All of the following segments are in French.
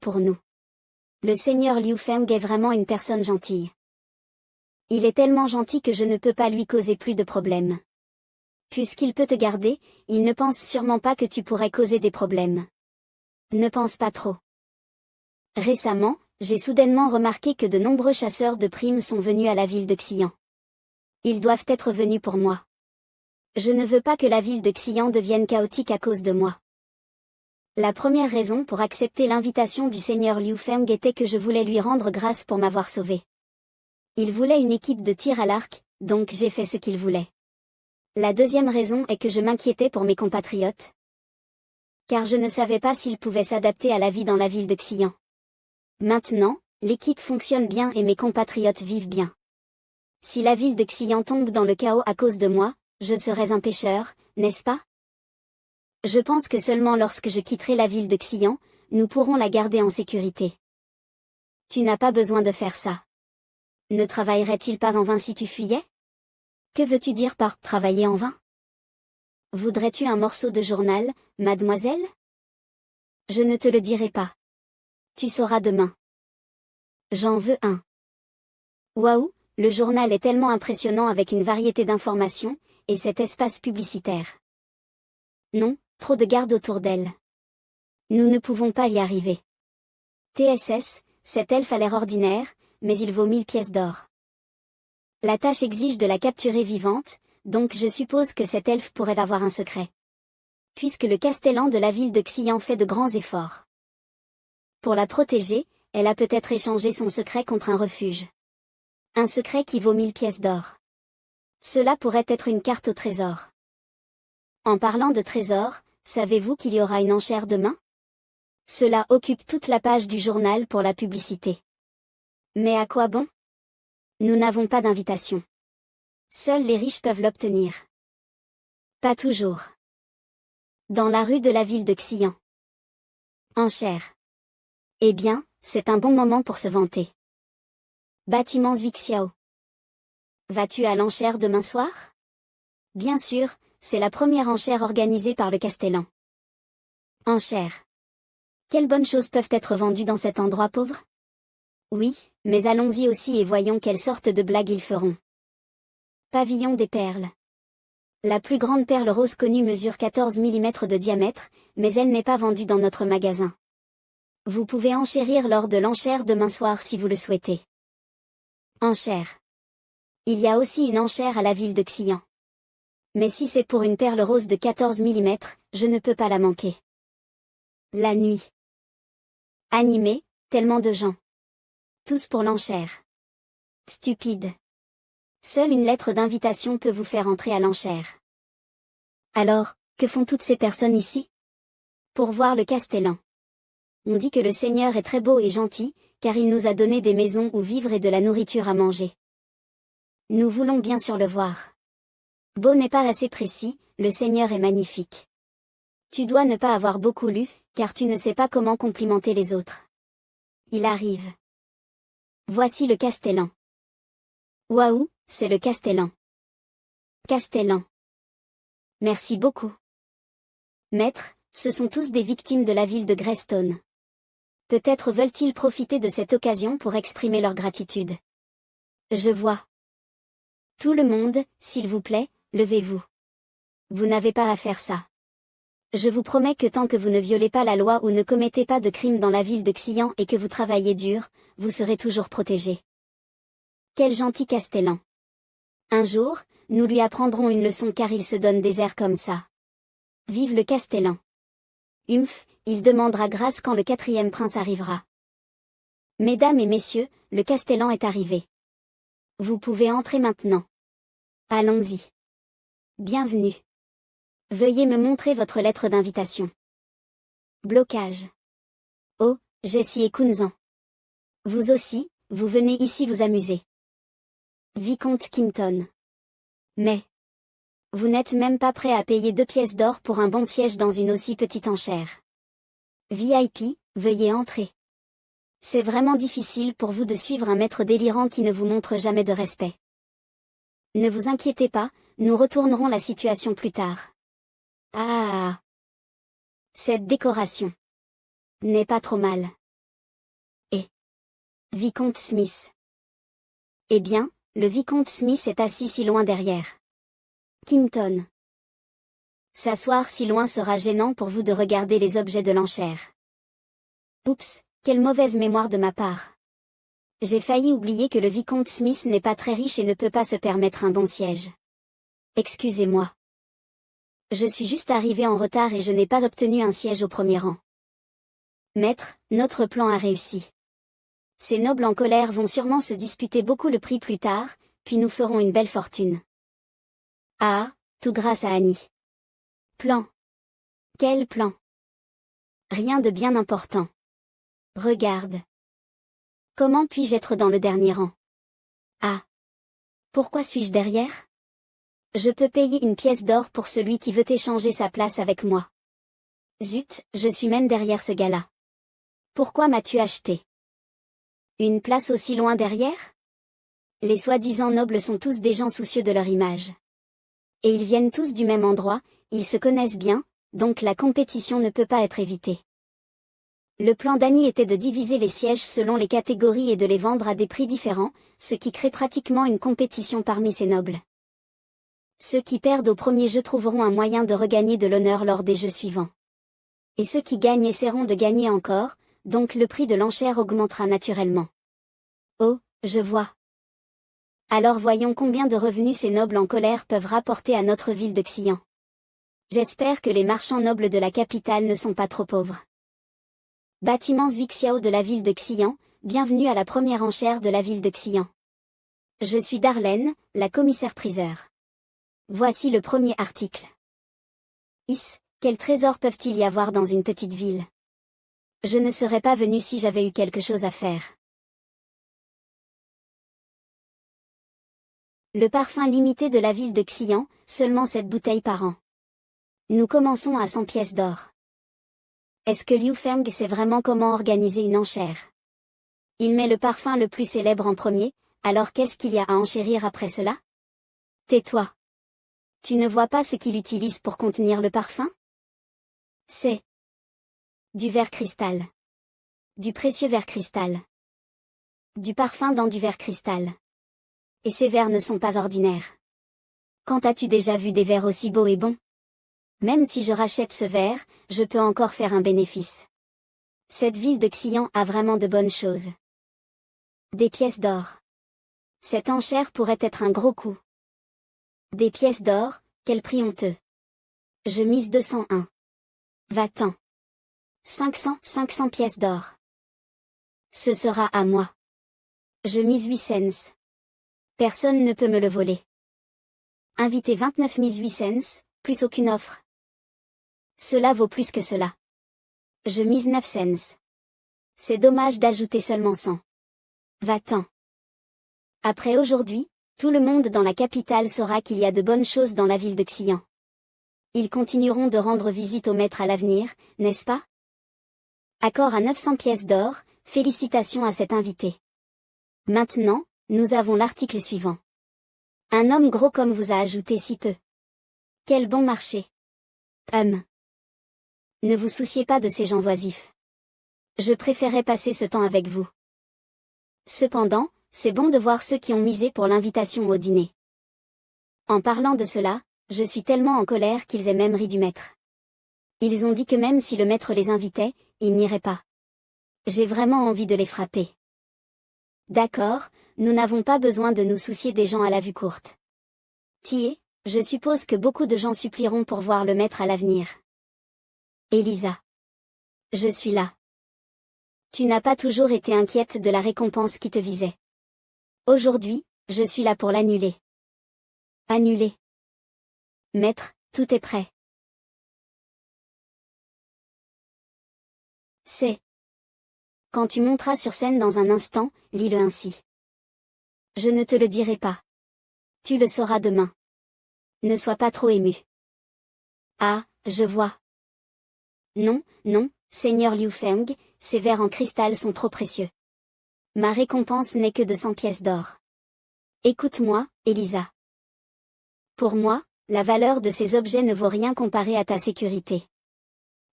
pour nous. Le seigneur Liu Feng est vraiment une personne gentille. Il est tellement gentil que je ne peux pas lui causer plus de problèmes. Puisqu'il peut te garder, il ne pense sûrement pas que tu pourrais causer des problèmes. Ne pense pas trop. Récemment, j'ai soudainement remarqué que de nombreux chasseurs de primes sont venus à la ville de Xi'an. Ils doivent être venus pour moi. Je ne veux pas que la ville de Xi'an devienne chaotique à cause de moi. La première raison pour accepter l'invitation du seigneur Liu Feng était que je voulais lui rendre grâce pour m'avoir sauvé. Il voulait une équipe de tir à l'arc, donc j'ai fait ce qu'il voulait. La deuxième raison est que je m'inquiétais pour mes compatriotes. Car je ne savais pas s'ils pouvaient s'adapter à la vie dans la ville de Xi'an. Maintenant, l'équipe fonctionne bien et mes compatriotes vivent bien. Si la ville de Xi'an tombe dans le chaos à cause de moi, je serais un pécheur, n'est-ce pas? Je pense que seulement lorsque je quitterai la ville de Xi'an, nous pourrons la garder en sécurité. Tu n'as pas besoin de faire ça. Ne travaillerait-il pas en vain si tu fuyais? Que veux-tu dire par « travailler en vain » ? Voudrais-tu un morceau de journal, mademoiselle? Je ne te le dirai pas. Tu sauras demain. J'en veux un. Waouh, le journal est tellement impressionnant avec une variété d'informations, et cet espace publicitaire. Non, trop de gardes autour d'elle. Nous ne pouvons pas y arriver. TSS, cet elfe a l'air ordinaire, mais il vaut 1000 pièces d'or. La tâche exige de la capturer vivante, donc je suppose que cet elfe pourrait avoir un secret. Puisque le castellan de la ville de Xi'an fait de grands efforts. Pour la protéger, elle a peut-être échangé son secret contre un refuge. Un secret qui vaut 1000 pièces d'or. Cela pourrait être une carte au trésor. En parlant de trésor, savez-vous qu'il y aura une enchère demain? Cela occupe toute la page du journal pour la publicité. Mais à quoi bon? Nous n'avons pas d'invitation. Seuls les riches peuvent l'obtenir. Pas toujours. Dans la rue de la ville de Xi'an. Enchère. Eh bien, c'est un bon moment pour se vanter. Bâtiment Zhuixiao. Vas-tu à l'enchère demain soir? Bien sûr, c'est la première enchère organisée par le castellan. Enchère. Quelles bonnes choses peuvent être vendues dans cet endroit pauvre? Oui, mais allons-y aussi et voyons quelle sorte de blagues ils feront. Pavillon des perles. La plus grande perle rose connue mesure 14 mm de diamètre, mais elle n'est pas vendue dans notre magasin. Vous pouvez enchérir lors de l'enchère demain soir si vous le souhaitez. Enchère. Il y a aussi une enchère à la ville de Xi'an. Mais si c'est pour une perle rose de 14 mm, je ne peux pas la manquer. La nuit. Animé, tellement de gens. Tous pour l'enchère. Stupide. Seule une lettre d'invitation peut vous faire entrer à l'enchère. Alors, que font toutes ces personnes ici? Pour voir le castellan. On dit que le Seigneur est très beau et gentil, car il nous a donné des maisons où vivre et de la nourriture à manger. Nous voulons bien sûr le voir. Beau n'est pas assez précis, le Seigneur est magnifique. Tu dois ne pas avoir beaucoup lu, car tu ne sais pas comment complimenter les autres. Il arrive. Voici le castellan. Waouh, c'est le castellan. Castellan. Merci beaucoup. Maître, ce sont tous des victimes de la ville de Greystone. Peut-être veulent-ils profiter de cette occasion pour exprimer leur gratitude. Je vois. Tout le monde, s'il vous plaît, levez-vous. Vous n'avez pas à faire ça. Je vous promets que tant que vous ne violez pas la loi ou ne commettez pas de crimes dans la ville de Xi'an et que vous travaillez dur, vous serez toujours protégé. Quel gentil castellan. Un jour, nous lui apprendrons une leçon car il se donne des airs comme ça. Vive le castellan. Il demandera grâce quand le 4e prince arrivera. Mesdames et messieurs, le castellan est arrivé. Vous pouvez entrer maintenant. Allons-y. Bienvenue. Veuillez me montrer votre lettre d'invitation. Blocage. Oh, Jessie et Kunzan. Vous aussi, vous venez ici vous amuser. Vicomte Kington. Mais. Vous n'êtes même pas prêt à payer 2 pièces d'or pour un bon siège dans une aussi petite enchère. VIP, veuillez entrer. C'est vraiment difficile pour vous de suivre un maître délirant qui ne vous montre jamais de respect. Ne vous inquiétez pas, nous retournerons la situation plus tard. Ah. Cette décoration. N'est pas trop mal. Vicomte Smith. Eh bien, le vicomte Smith est assis si loin derrière Kington. S'asseoir si loin sera gênant pour vous de regarder les objets de l'enchère. Oups, quelle mauvaise mémoire de ma part. J'ai failli oublier que le vicomte Smith n'est pas très riche et ne peut pas se permettre un bon siège. Excusez-moi. Je suis juste arrivé en retard et je n'ai pas obtenu un siège au premier rang. Maître, notre plan a réussi. Ces nobles en colère vont sûrement se disputer beaucoup le prix plus tard, puis nous ferons une belle fortune. Ah, tout grâce à Annie. Plan. Quel plan? Rien de bien important. Regarde. Comment puis-je être dans le dernier rang? Ah. Pourquoi suis-je derrière? Je peux payer une pièce d'or pour celui qui veut échanger sa place avec moi. Zut, je suis même derrière ce gars-là. Pourquoi m'as-tu acheté? Une place aussi loin derrière? Les soi-disant nobles sont tous des gens soucieux de leur image. Et ils viennent tous du même endroit, ils se connaissent bien, donc la compétition ne peut pas être évitée. Le plan d'Annie était de diviser les sièges selon les catégories et de les vendre à des prix différents, ce qui crée pratiquement une compétition parmi ces nobles. Ceux qui perdent au premier jeu trouveront un moyen de regagner de l'honneur lors des jeux suivants. Et ceux qui gagnent essaieront de gagner encore, donc le prix de l'enchère augmentera naturellement. Oh, je vois. Alors voyons combien de revenus ces nobles en colère peuvent rapporter à notre ville de Xian. J'espère que les marchands nobles de la capitale ne sont pas trop pauvres. Bâtiment Zhuixiao de la ville de Xian, bienvenue à la première enchère de la ville de Xian. Je suis Darlene, la commissaire-priseur. Voici le premier article. Quels trésors peuvent-il y avoir dans une petite ville? Je ne serais pas venu si j'avais eu quelque chose à faire. Le parfum limité de la ville de Xian, seulement 7 bouteilles par an. Nous commençons à 100 pièces d'or. Est-ce que Liu Feng sait vraiment comment organiser une enchère? Il met le parfum le plus célèbre en premier, alors qu'est-ce qu'il y a à enchérir après cela? Tais-toi. Tu ne vois pas ce qu'il utilise pour contenir le parfum? C'est du verre cristal. Du précieux verre cristal. Du parfum dans du verre cristal. Et ces verres ne sont pas ordinaires. Quand as-tu déjà vu des verres aussi beaux et bons? Même si je rachète ce verre, je peux encore faire un bénéfice. Cette ville de Xian a vraiment de bonnes choses. Des pièces d'or. Cette enchère pourrait être un gros coup. Des pièces d'or, quel prix honteux. Je mise 201. Va-t'en. 500 pièces d'or. Ce sera à moi. Je mise 8 cents. Personne ne peut me le voler. Invité 29 8 cents, plus aucune offre. Cela vaut plus que cela. Je mise 9 cents. C'est dommage d'ajouter seulement 100. Va-t'en. Après aujourd'hui, tout le monde dans la capitale saura qu'il y a de bonnes choses dans la ville de Xian. Ils continueront de rendre visite au maître à l'avenir, n'est-ce pas? Accord à 900 pièces d'or, félicitations à cet invité. Maintenant, nous avons l'article suivant. Un homme gros comme vous a ajouté si peu. Quel bon marché. Ne vous souciez pas de ces gens oisifs. Je préférais passer ce temps avec vous. Cependant, c'est bon de voir ceux qui ont misé pour l'invitation au dîner. En parlant de cela, je suis tellement en colère qu'ils aient même ri du maître. Ils ont dit que même si le maître les invitait, ils n'iraient pas. J'ai vraiment envie de les frapper. D'accord, nous n'avons pas besoin de nous soucier des gens à la vue courte. Thier, je suppose que beaucoup de gens supplieront pour voir le maître à l'avenir. Elisa. Je suis là. Tu n'as pas toujours été inquiète de la récompense qui te visait. Aujourd'hui, je suis là pour l'annuler. Annuler. Maître, tout est prêt. C'est. Quand tu monteras sur scène dans un instant, lis-le ainsi. Je ne te le dirai pas. Tu le sauras demain. Ne sois pas trop ému. Ah, je vois. Non, non, Seigneur Liu Feng, ces verres en cristal sont trop précieux. Ma récompense n'est que de 100 pièces d'or. Écoute-moi, Elisa. Pour moi, la valeur de ces objets ne vaut rien comparé à ta sécurité.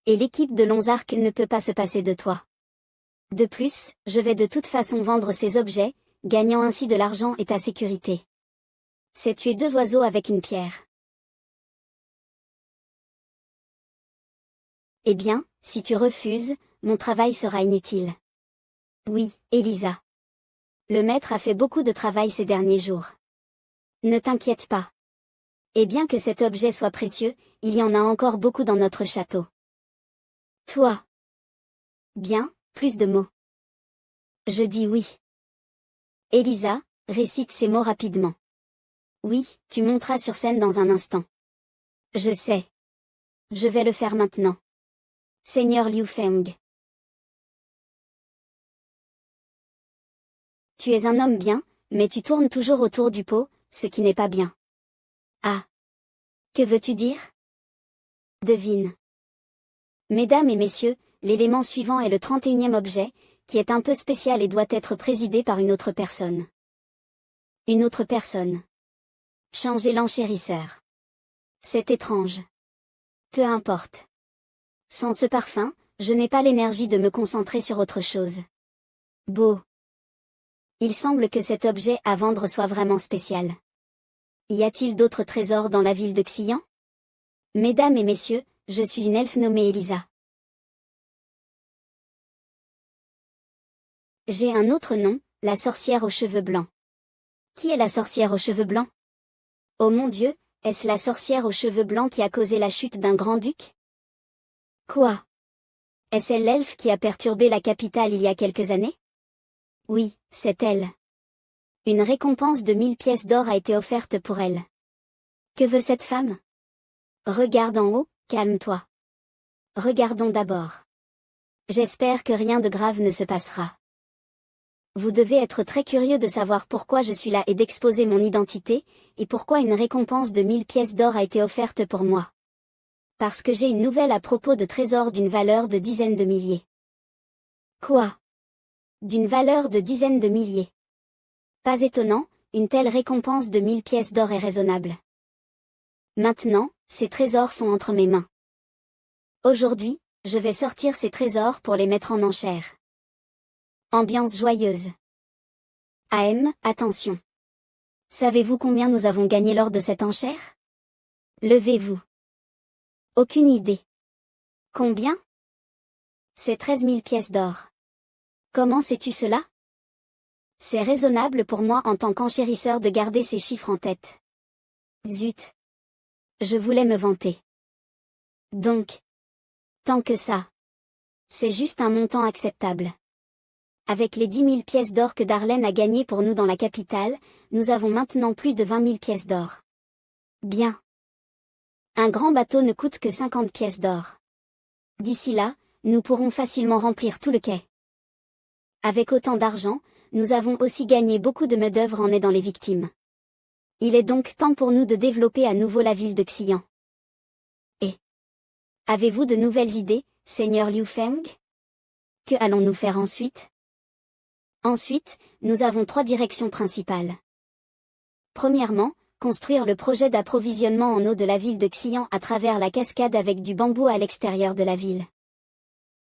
Et l'équipe de Lonzark ne peut pas se passer de toi. De plus, je vais de toute façon vendre ces objets, gagnant ainsi de l'argent et ta sécurité. C'est tuer deux oiseaux avec une pierre. Eh bien, si tu refuses, mon travail sera inutile. Oui, Elisa. Le maître a fait beaucoup de travail ces derniers jours. Ne t'inquiète pas. Et bien que cet objet soit précieux, il y en a encore beaucoup dans notre château. Toi. Bien, plus de mots. Je dis oui. Elisa, récite ces mots rapidement. Oui, tu monteras sur scène dans un instant. Je sais. Je vais le faire maintenant. Seigneur Liu Feng. Tu es un homme bien, mais tu tournes toujours autour du pot, ce qui n'est pas bien. Ah. Que veux-tu dire? Devine. Mesdames et messieurs, l'élément suivant est le 31e objet, qui est un peu spécial et doit être présidé par une autre personne. Une autre personne. Changez l'enchérisseur. C'est étrange. Peu importe. Sans ce parfum, je n'ai pas l'énergie de me concentrer sur autre chose. Beau. Il semble que cet objet à vendre soit vraiment spécial. Y a-t-il d'autres trésors dans la ville de Xian? Mesdames et messieurs, je suis une elfe nommée Elisa. J'ai un autre nom, la sorcière aux cheveux blancs. Qui est la sorcière aux cheveux blancs? Oh mon Dieu, est-ce la sorcière aux cheveux blancs qui a causé la chute d'un grand-duc? Quoi? Est-ce elle l'elfe qui a perturbé la capitale il y a quelques années? Oui, c'est elle. Une récompense de 1000 pièces d'or a été offerte pour elle. Que veut cette femme? Regarde en haut, calme-toi. Regardons d'abord. J'espère que rien de grave ne se passera. Vous devez être très curieux de savoir pourquoi je suis là et d'exposer mon identité, et pourquoi une récompense de 1000 pièces d'or a été offerte pour moi. Parce que j'ai une nouvelle à propos de trésors d'une valeur de dizaines de milliers. Quoi? D'une valeur de dizaines de milliers. Pas étonnant, une telle récompense de 1000 pièces d'or est raisonnable. Maintenant, ces trésors sont entre mes mains. Aujourd'hui, je vais sortir ces trésors pour les mettre en enchère. Ambiance joyeuse. Attention. Savez-vous combien nous avons gagné lors de cette enchère? Levez-vous. Aucune idée. Combien? C'est 13 000 pièces d'or. Comment sais-tu cela? C'est raisonnable pour moi en tant qu'enchérisseur de garder ces chiffres en tête. Zut. Je voulais me vanter. Donc. Tant que ça. C'est juste un montant acceptable. Avec les 10 000 pièces d'or que Darlene a gagnées pour nous dans la capitale, nous avons maintenant plus de 20 000 pièces d'or. Bien. Un grand bateau ne coûte que 50 pièces d'or. D'ici là, nous pourrons facilement remplir tout le quai. Avec autant d'argent, nous avons aussi gagné beaucoup de main-d'œuvre en aidant les victimes. Il est donc temps pour nous de développer à nouveau la ville de Xian. Et avez-vous de nouvelles idées, Seigneur Liu Feng? Que allons-nous faire ensuite? Ensuite, nous avons 3 directions principales. Premièrement, construire le projet d'approvisionnement en eau de la ville de Xian à travers la cascade avec du bambou à l'extérieur de la ville.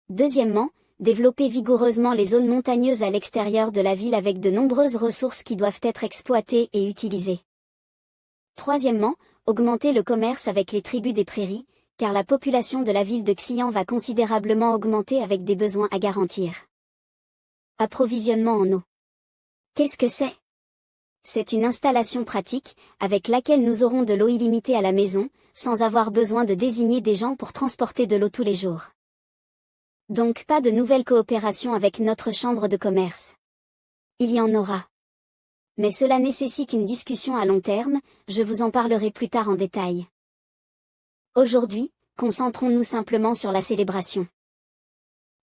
Deuxièmement, développer vigoureusement les zones montagneuses à l'extérieur de la ville avec de nombreuses ressources qui doivent être exploitées et utilisées. Troisièmement, augmenter le commerce avec les tribus des prairies, car la population de la ville de Xian va considérablement augmenter avec des besoins à garantir. Approvisionnement en eau. Qu'est-ce que c'est? C'est une installation pratique, avec laquelle nous aurons de l'eau illimitée à la maison, sans avoir besoin de désigner des gens pour transporter de l'eau tous les jours. Donc pas de nouvelle coopération avec notre chambre de commerce. Il y en aura. Mais cela nécessite une discussion à long terme, je vous en parlerai plus tard en détail. Aujourd'hui, concentrons-nous simplement sur la célébration.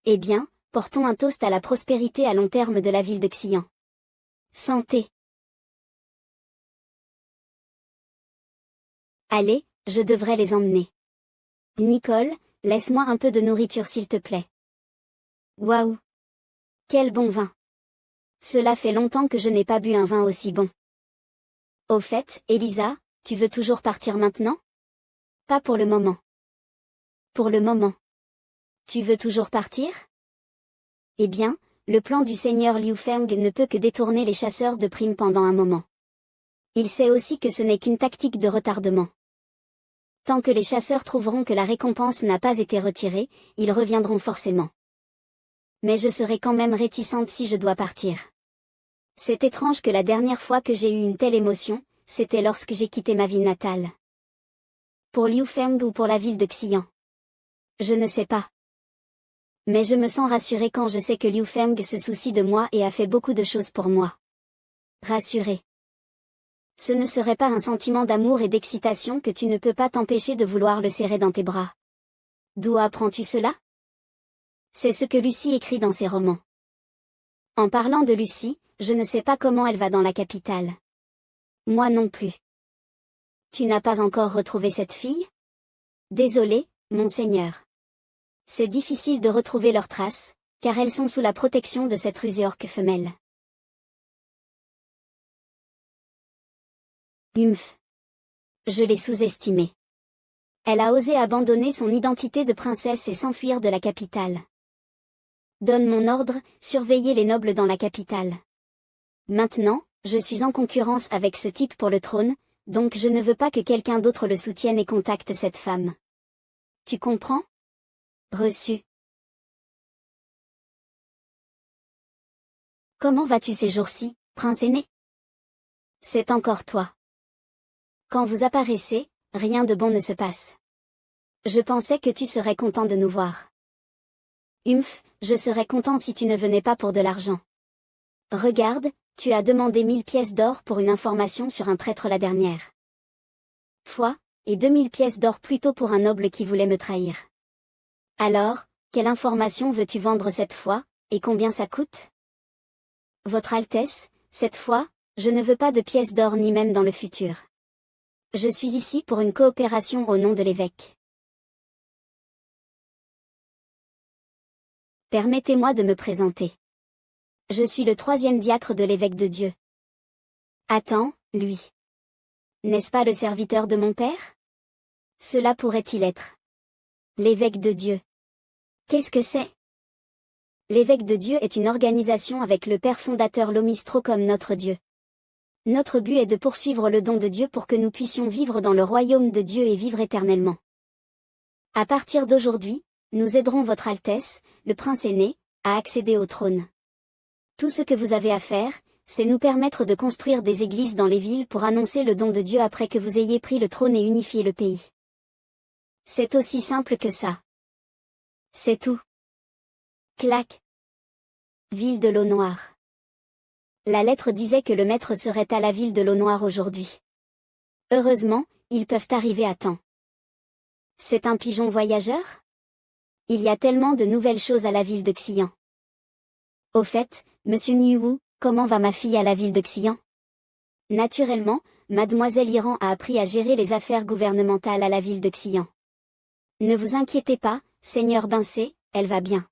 Eh bien, portons un toast à la prospérité à long terme de la ville de Xian. Santé. Allez, je devrais les emmener. Nicole, laisse-moi un peu de nourriture s'il te plaît. Waouh! Quel bon vin! Cela fait longtemps que je n'ai pas bu un vin aussi bon. Au fait, Elisa, tu veux toujours partir maintenant? Pas pour le moment. Pour le moment. Tu veux toujours partir? Eh bien, le plan du seigneur Liu Feng ne peut que détourner les chasseurs de primes pendant un moment. Il sait aussi que ce n'est qu'une tactique de retardement. Tant que les chasseurs trouveront que la récompense n'a pas été retirée, ils reviendront forcément. Mais je serai quand même réticente si je dois partir. C'est étrange que la dernière fois que j'ai eu une telle émotion, c'était lorsque j'ai quitté ma ville natale. Pour Liu Feng ou pour la ville de Xi'an? Je ne sais pas. Mais je me sens rassurée quand je sais que Liu Feng se soucie de moi et a fait beaucoup de choses pour moi. Rassurée. Ce ne serait pas un sentiment d'amour et d'excitation que tu ne peux pas t'empêcher de vouloir le serrer dans tes bras. D'où apprends-tu cela? C'est ce que Lucie écrit dans ses romans. En parlant de Lucie, je ne sais pas comment elle va dans la capitale. Moi non plus. Tu n'as pas encore retrouvé cette fille? Désolé, monseigneur. C'est difficile de retrouver leurs traces, car elles sont sous la protection de cette rusée orque femelle. Je l'ai sous-estimée. Elle a osé abandonner son identité de princesse et s'enfuir de la capitale. Donne mon ordre, surveillez les nobles dans la capitale. Maintenant, je suis en concurrence avec ce type pour le trône, donc je ne veux pas que quelqu'un d'autre le soutienne et contacte cette femme. Tu comprends? Reçu. Comment vas-tu ces jours-ci, prince aîné? C'est encore toi. Quand vous apparaissez, rien de bon ne se passe. Je pensais que tu serais content de nous voir. Je serais content si tu ne venais pas pour de l'argent. Regarde, tu as demandé 1000 pièces d'or pour une information sur un traître la dernière fois, et 2000 pièces d'or plus tôt pour un noble qui voulait me trahir. Alors, quelle information veux-tu vendre cette fois, et combien ça coûte? Votre Altesse, cette fois, je ne veux pas de pièces d'or ni même dans le futur. Je suis ici pour une coopération au nom de l'évêque. Permettez-moi de me présenter. Je suis le 3e diacre de l'évêque de Dieu. Attends, lui. N'est-ce pas le serviteur de mon père? Cela pourrait-il être? L'évêque de Dieu. Qu'est-ce que c'est? L'évêque de Dieu est une organisation avec le père fondateur Lomistro comme notre Dieu. Notre but est de poursuivre le don de Dieu pour que nous puissions vivre dans le royaume de Dieu et vivre éternellement. À partir d'aujourd'hui, nous aiderons votre Altesse, le prince aîné, à accéder au trône. Tout ce que vous avez à faire, c'est nous permettre de construire des églises dans les villes pour annoncer le don de Dieu après que vous ayez pris le trône et unifié le pays. C'est aussi simple que ça. C'est tout. Clac. Ville de l'eau noire. La lettre disait que le maître serait à la ville de l'eau noire aujourd'hui. Heureusement, ils peuvent arriver à temps. C'est un pigeon voyageur? Il y a tellement de nouvelles choses à la ville de Xi'an. Au fait, monsieur Niu, comment va ma fille à la ville de Xi'an? Naturellement, mademoiselle Iran a appris à gérer les affaires gouvernementales à la ville de Xi'an. Ne vous inquiétez pas, seigneur Bincé, elle va bien.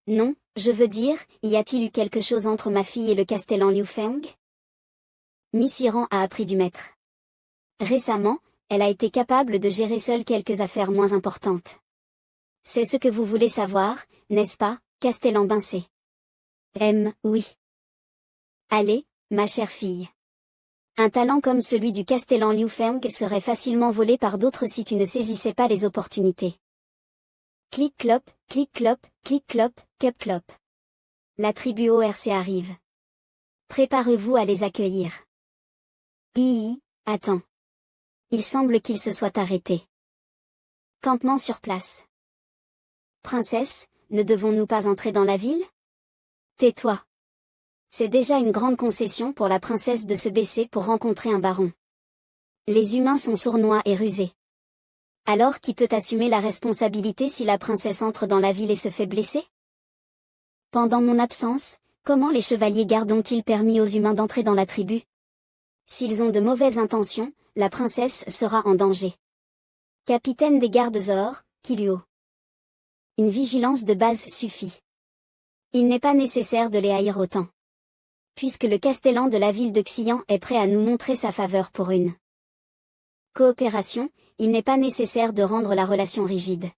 Non, je veux dire, y a-t-il eu quelque chose entre ma fille et le castellan Liu Feng? Miss Iran a appris du maître. Récemment, elle a été capable de gérer seule quelques affaires moins importantes. C'est ce que vous voulez savoir, n'est-ce pas, castellan Bincé? Oui. Allez, ma chère fille. Un talent comme celui du castellan Liu Feng serait facilement volé par d'autres si tu ne saisissais pas les opportunités. Clic-clop, clic-clop, clic-clop, cup-clop. La tribu ORC arrive. Préparez-vous à les accueillir. Attends. Il semble qu'il se soit arrêté. Campement sur place. Princesse, ne devons-nous pas entrer dans la ville? Tais-toi. C'est déjà une grande concession pour la princesse de se baisser pour rencontrer un baron. Les humains sont sournois et rusés. Alors qui peut assumer la responsabilité si la princesse entre dans la ville et se fait blesser? Pendant mon absence, comment les chevaliers gardes ont-ils permis aux humains d'entrer dans la tribu? S'ils ont de mauvaises intentions, la princesse sera en danger. Capitaine des gardes Zor, Kiluo. Une vigilance de base suffit. Il n'est pas nécessaire de les haïr autant. Puisque le castellan de la ville de Xi'an est prêt à nous montrer sa faveur pour une coopération, il n'est pas nécessaire de rendre la relation rigide.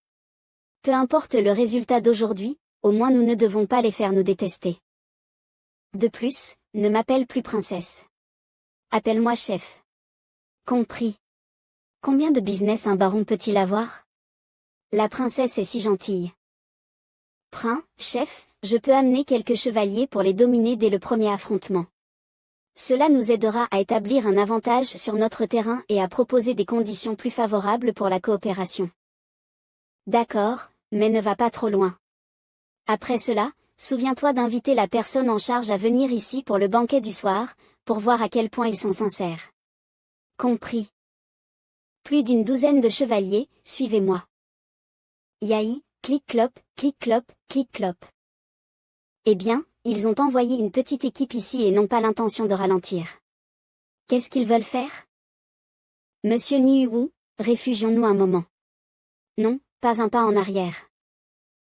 Peu importe le résultat d'aujourd'hui, au moins nous ne devons pas les faire nous détester. De plus, ne m'appelle plus princesse. Appelle-moi chef. Compris. Combien de business un baron peut-il avoir? La princesse est si gentille. Chef, je peux amener quelques chevaliers pour les dominer dès le premier affrontement. Cela nous aidera à établir un avantage sur notre terrain et à proposer des conditions plus favorables pour la coopération. D'accord, mais ne va pas trop loin. Après cela, souviens-toi d'inviter la personne en charge à venir ici pour le banquet du soir, pour voir à quel point ils sont sincères. Compris. Plus d'une douzaine de chevaliers, suivez-moi. Yahi, clic-clop, clic-clop, clic-clop. Eh bien, ils ont envoyé une petite équipe ici et n'ont pas l'intention de ralentir. Qu'est-ce qu'ils veulent faire? Monsieur Niuwu, réfugions-nous un moment. Non, pas un pas en arrière.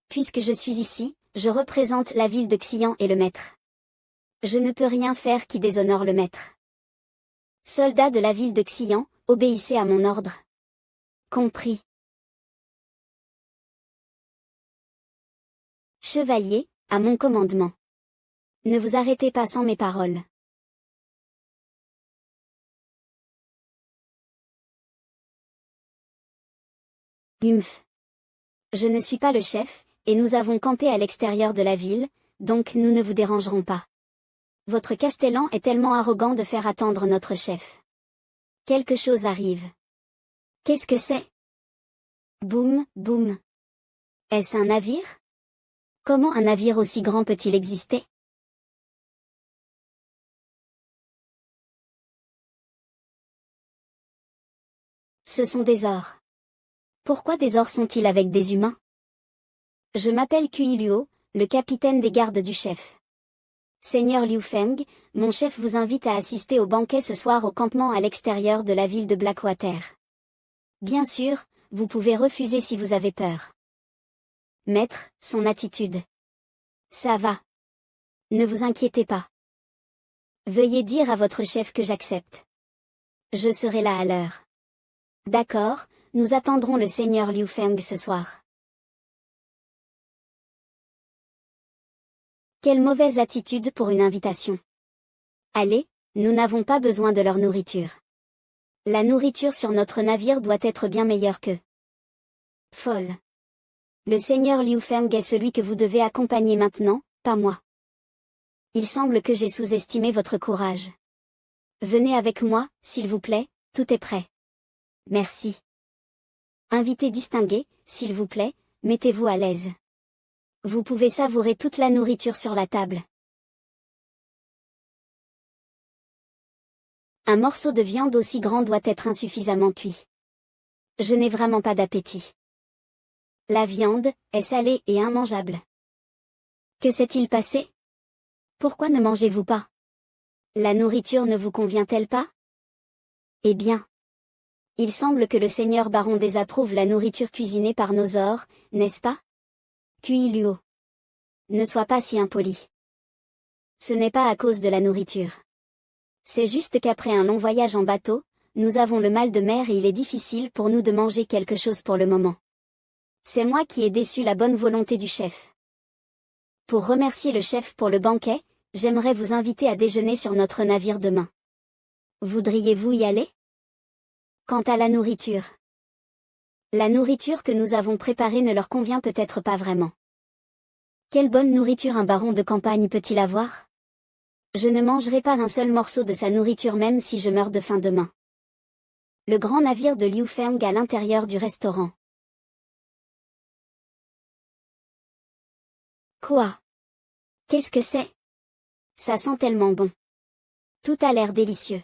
Puisque je suis ici, je représente la ville de Xian et le maître. Je ne peux rien faire qui déshonore le maître. Soldats de la ville de Xian, obéissez à mon ordre. Compris. Chevalier, à mon commandement. Ne vous arrêtez pas sans mes paroles. Je ne suis pas le chef, et nous avons campé à l'extérieur de la ville, donc nous ne vous dérangerons pas. Votre castellan est tellement arrogant de faire attendre notre chef. Quelque chose arrive. Qu'est-ce que c'est? Boum, boum. Est-ce un navire? Comment un navire aussi grand peut-il exister? Ce sont des ors. Pourquoi des ors sont-ils avec des humains? Je m'appelle Kui Luo, le capitaine des gardes du chef. Seigneur Liu Feng, mon chef vous invite à assister au banquet ce soir au campement à l'extérieur de la ville de Blackwater. Bien sûr, vous pouvez refuser si vous avez peur. Maître, son attitude. Ça va. Ne vous inquiétez pas. Veuillez dire à votre chef que j'accepte. Je serai là à l'heure. D'accord, nous attendrons le seigneur Liu Feng ce soir. Quelle mauvaise attitude pour une invitation. Allez, nous n'avons pas besoin de leur nourriture. La nourriture sur notre navire doit être bien meilleure que... Folle. Le seigneur Liu Feng est celui que vous devez accompagner maintenant, pas moi. Il semble que j'ai sous-estimé votre courage. Venez avec moi, s'il vous plaît, tout est prêt. Merci. Invité distingué, s'il vous plaît, mettez-vous à l'aise. Vous pouvez savourer toute la nourriture sur la table. Un morceau de viande aussi grand doit être insuffisamment cuit. Je n'ai vraiment pas d'appétit. La viande est salée et immangeable. Que s'est-il passé? Pourquoi ne mangez-vous pas? La nourriture ne vous convient-elle pas? Eh bien. Il semble que le seigneur baron désapprouve la nourriture cuisinée par nos ors, n'est-ce pas? Kui Luo. Ne sois pas si impoli. Ce n'est pas à cause de la nourriture. C'est juste qu'après un long voyage en bateau, nous avons le mal de mer et il est difficile pour nous de manger quelque chose pour le moment. C'est moi qui ai déçu la bonne volonté du chef. Pour remercier le chef pour le banquet, j'aimerais vous inviter à déjeuner sur notre navire demain. Voudriez-vous y aller? Quant à la nourriture. La nourriture que nous avons préparée ne leur convient peut-être pas vraiment. Quelle bonne nourriture un baron de campagne peut-il avoir? Je ne mangerai pas un seul morceau de sa nourriture même si je meurs de faim demain. Le grand navire de Liu Feng à l'intérieur du restaurant. Quoi? Qu'est-ce que c'est? Ça sent tellement bon. Tout a l'air délicieux.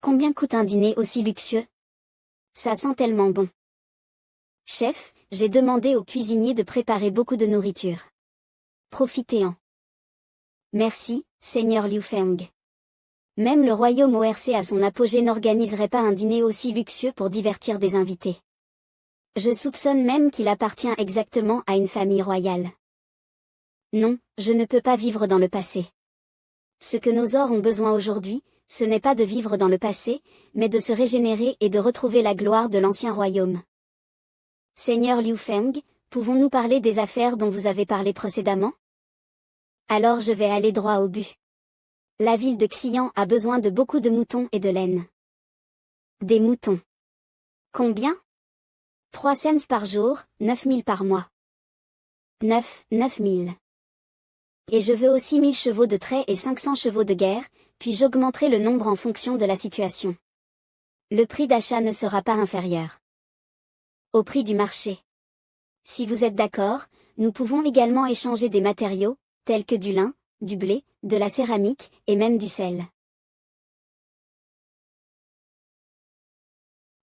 Combien coûte un dîner aussi luxueux? Ça sent tellement bon. Chef, j'ai demandé au cuisinier de préparer beaucoup de nourriture. Profitez-en. Merci, seigneur Liu Feng. Même le royaume ORC à son apogée n'organiserait pas un dîner aussi luxueux pour divertir des invités. Je soupçonne même qu'il appartient exactement à une famille royale. Non, je ne peux pas vivre dans le passé. Ce que nos ors ont besoin aujourd'hui, ce n'est pas de vivre dans le passé, mais de se régénérer et de retrouver la gloire de l'ancien royaume. Seigneur Liu Feng, Pouvons-nous parler des affaires dont vous avez parlé précédemment? Alors je vais aller droit au but. La ville de Xi'an a besoin de beaucoup de moutons et de laine. Des moutons. Combien? 3 cents par jour, 9000 par mois. 9000. Et je veux aussi 1000 chevaux de trait et 500 chevaux de guerre, puis j'augmenterai le nombre en fonction de la situation. Le prix d'achat ne sera pas inférieur au prix du marché. Si vous êtes d'accord, nous pouvons également échanger des matériaux, tels que du lin, du blé, de la céramique, et même du sel.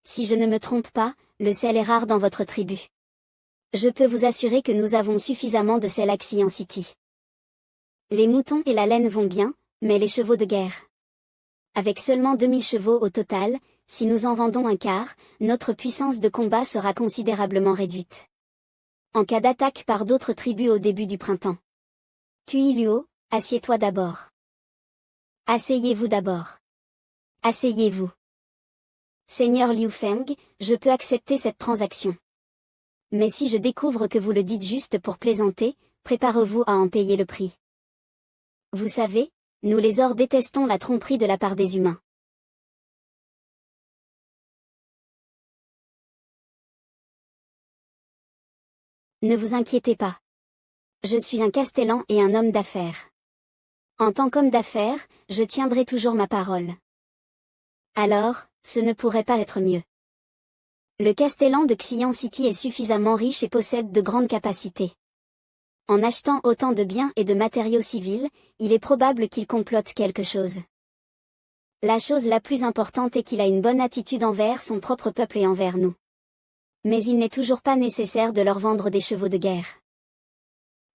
Si je ne me trompe pas, le sel est rare dans votre tribu. Je peux vous assurer que nous avons suffisamment de sel à Xi'an City. Les moutons et la laine vont bien, mais les chevaux de guerre. Avec seulement 2000 chevaux au total, si nous en vendons un quart, notre puissance de combat sera considérablement réduite. En cas d'attaque par d'autres tribus au début du printemps. Puis Luo, assieds-toi d'abord. Asseyez-vous d'abord. Asseyez-vous. Seigneur Liu Feng, je peux accepter cette transaction. Mais si je découvre que vous le dites juste pour plaisanter, préparez-vous à en payer le prix. Vous savez, nous les Ors détestons la tromperie de la part des humains. Ne vous inquiétez pas. Je suis un castellan et un homme d'affaires. En tant qu'homme d'affaires, je tiendrai toujours ma parole. Alors, ce ne pourrait pas être mieux. Le castellan de Xi'an City est suffisamment riche et possède de grandes capacités. En achetant autant de biens et de matériaux civils, il est probable qu'il complote quelque chose. La chose la plus importante est qu'il a une bonne attitude envers son propre peuple et envers nous. Mais il n'est toujours pas nécessaire de leur vendre des chevaux de guerre.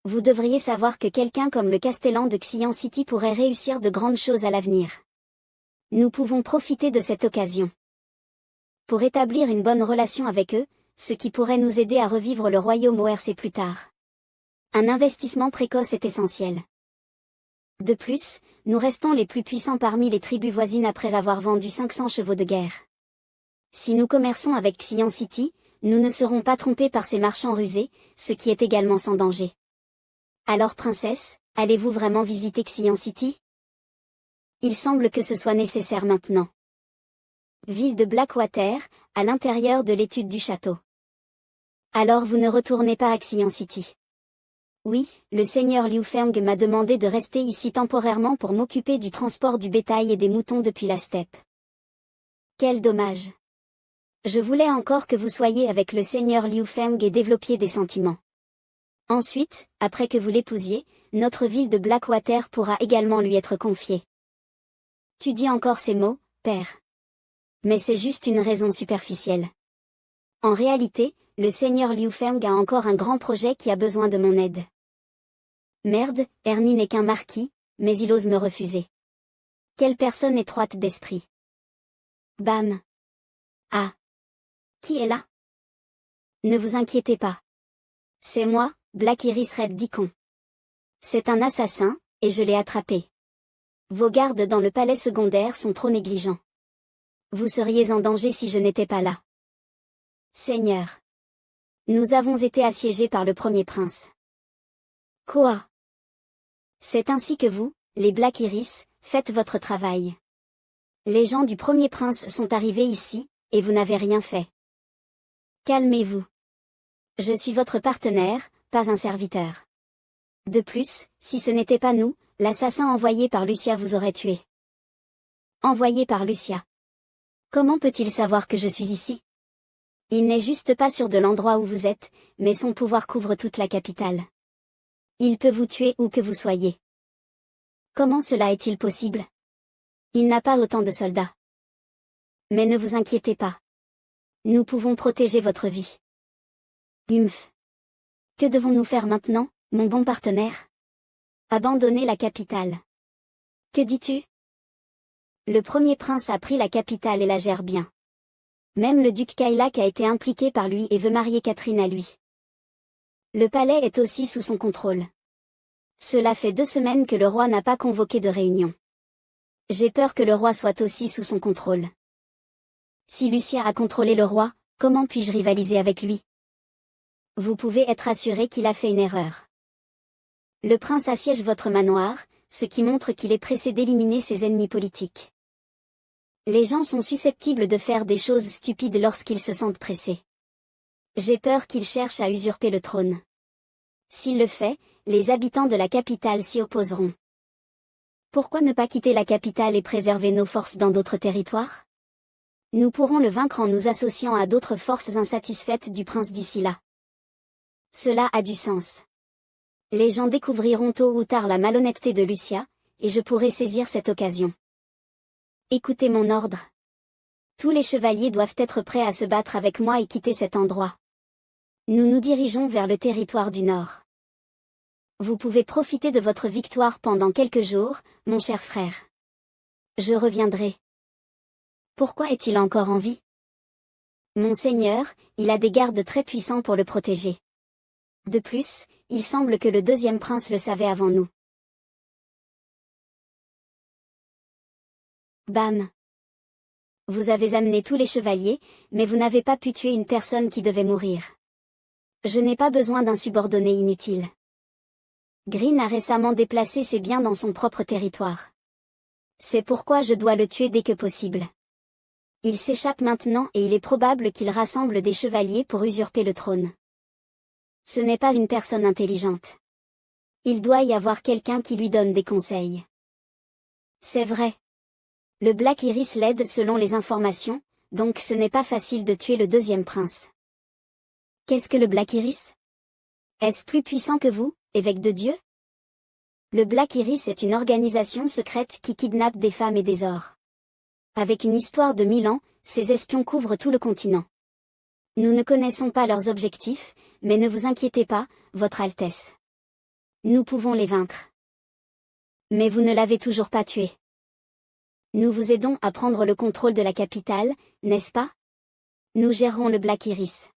Vous devriez savoir que quelqu'un comme le castellan de Xi'an City pourrait réussir de grandes choses à l'avenir. Nous pouvons profiter de cette occasion pour établir une bonne relation avec eux, ce qui pourrait nous aider à revivre le royaume ORC plus tard. Un investissement précoce est essentiel. De plus, nous restons les plus puissants parmi les tribus voisines après avoir vendu 500 chevaux de guerre. Si nous commerçons avec Xi'an City, nous ne serons pas trompés par ces marchands rusés, ce qui est également sans danger. Alors princesse, allez-vous vraiment visiter Xi'an City? Il semble que ce soit nécessaire maintenant. Ville de Blackwater, à l'intérieur de l'étude du château. Alors vous ne retournez pas à Xi'an City? Oui, le seigneur Liu Feng m'a demandé de rester ici temporairement pour m'occuper du transport du bétail et des moutons depuis la steppe. Quel dommage. Je voulais encore que vous soyez avec le seigneur Liu Feng et développiez des sentiments. Ensuite, après que vous l'épousiez, notre ville de Blackwater pourra également lui être confiée. Tu dis encore ces mots, père. Mais c'est juste une raison superficielle. En réalité, le seigneur Liu Feng a encore un grand projet qui a besoin de mon aide. Merde, Ernie n'est qu'un marquis, mais il ose me refuser. Quelle personne étroite d'esprit. Bam. Ah. Qui est là? Ne vous inquiétez pas. C'est moi, Black Iris Red Deacon. C'est un assassin, et je l'ai attrapé. Vos gardes dans le palais secondaire sont trop négligents. Vous seriez en danger si je n'étais pas là. Seigneur. Nous avons été assiégés par le premier prince. Quoi? C'est ainsi que vous, les Black Iris, faites votre travail. Les gens du premier prince sont arrivés ici, et vous n'avez rien fait. Calmez-vous. Je suis votre partenaire, pas un serviteur. De plus, si ce n'était pas nous, l'assassin envoyé par Lucia vous aurait tué. Envoyé par Lucia. Comment peut-il savoir que je suis ici? Il n'est juste pas sûr de l'endroit où vous êtes, mais son pouvoir couvre toute la capitale. Il peut vous tuer où que vous soyez. Comment cela est-il possible? Il n'a pas autant de soldats. Mais ne vous inquiétez pas. Nous pouvons protéger votre vie. Humph. Que devons-nous faire maintenant, mon bon partenaire? Abandonner la capitale. Que dis-tu? Le premier prince a pris la capitale et la gère bien. Même le duc Kailak a été impliqué par lui et veut marier Catherine à lui. Le palais est aussi sous son contrôle. Cela fait 2 semaines que le roi n'a pas convoqué de réunion. J'ai peur que le roi soit aussi sous son contrôle. Si Lucia a contrôlé le roi, comment puis-je rivaliser avec lui? Vous pouvez être assuré qu'il a fait une erreur. Le prince assiège votre manoir, ce qui montre qu'il est pressé d'éliminer ses ennemis politiques. Les gens sont susceptibles de faire des choses stupides lorsqu'ils se sentent pressés. J'ai peur qu'il cherche à usurper le trône. S'il le fait, les habitants de la capitale s'y opposeront. Pourquoi ne pas quitter la capitale et préserver nos forces dans d'autres territoires? Nous pourrons le vaincre en nous associant à d'autres forces insatisfaites du prince d'ici là. Cela a du sens. Les gens découvriront tôt ou tard la malhonnêteté de Lucia, et je pourrai saisir cette occasion. Écoutez mon ordre. Tous les chevaliers doivent être prêts à se battre avec moi et quitter cet endroit. Nous nous dirigeons vers le territoire du Nord. Vous pouvez profiter de votre victoire pendant quelques jours, mon cher frère. Je reviendrai. Pourquoi est-il encore en vie? Mon seigneur, il a des gardes très puissants pour le protéger. De plus, il semble que le deuxième prince le savait avant nous. Bam! Vous avez amené tous les chevaliers, mais vous n'avez pas pu tuer une personne qui devait mourir. Je n'ai pas besoin d'un subordonné inutile. Green a récemment déplacé ses biens dans son propre territoire. C'est pourquoi je dois le tuer dès que possible. Il s'échappe maintenant et il est probable qu'il rassemble des chevaliers pour usurper le trône. Ce n'est pas une personne intelligente. Il doit y avoir quelqu'un qui lui donne des conseils. C'est vrai. Le Black Iris l'aide selon les informations, donc ce n'est pas facile de tuer le deuxième prince. Qu'est-ce que le Black Iris? Est-ce plus puissant que vous, évêque de Dieu? Le Black Iris est une organisation secrète qui kidnappe des femmes et des ors. Avec une histoire de 1000 ans, ces espions couvrent tout le continent. Nous ne connaissons pas leurs objectifs, mais ne vous inquiétez pas, Votre Altesse. Nous pouvons les vaincre. Mais vous ne l'avez toujours pas tué. Nous vous aidons à prendre le contrôle de la capitale, n'est-ce pas? Nous gérerons le Black Iris.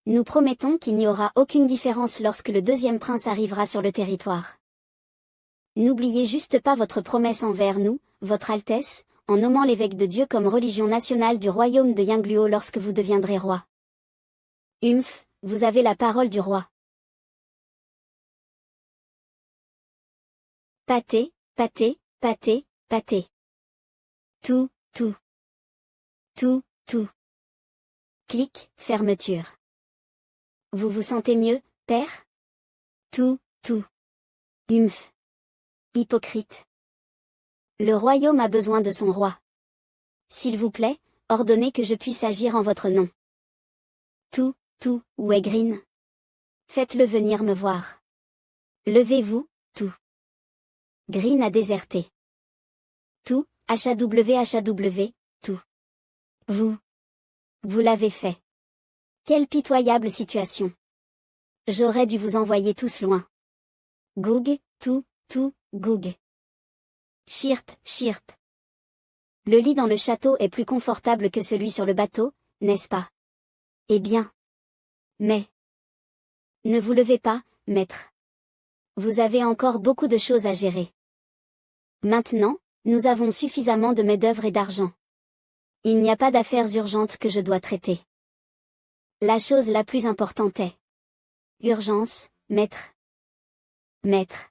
Nous promettons qu'il n'y aura aucune différence lorsque le deuxième prince arrivera sur le territoire. N'oubliez juste pas votre promesse envers nous, Votre Altesse, en nommant l'évêque de Dieu comme religion nationale du royaume de Yingluo lorsque vous deviendrez roi. Humph, vous avez la parole du roi. Pâté, pâté, pâté, pâté. Tout, tout. Tout, tout. Clic, fermeture. Vous vous sentez mieux, père? Tout, tout. Humph. Hypocrite. Le royaume a besoin de son roi. S'il vous plaît, ordonnez que je puisse agir en votre nom. Tout, tout, où est Green? Faites-le venir me voir. Levez-vous, tout. Green a déserté. Tout, HAW, tout. Vous l'avez fait. Quelle pitoyable situation. J'aurais dû vous envoyer tous loin. Goug, tout, goug. Chirp, chirp. Le lit dans le château est plus confortable que celui sur le bateau, n'est-ce pas? Eh bien. Mais. Ne vous levez pas, maître. Vous avez encore beaucoup de choses à gérer. Maintenant, nous avons suffisamment de main-d'œuvre et d'argent. Il n'y a pas d'affaires urgentes que je dois traiter. La chose la plus importante est. Urgence, maître. Maître.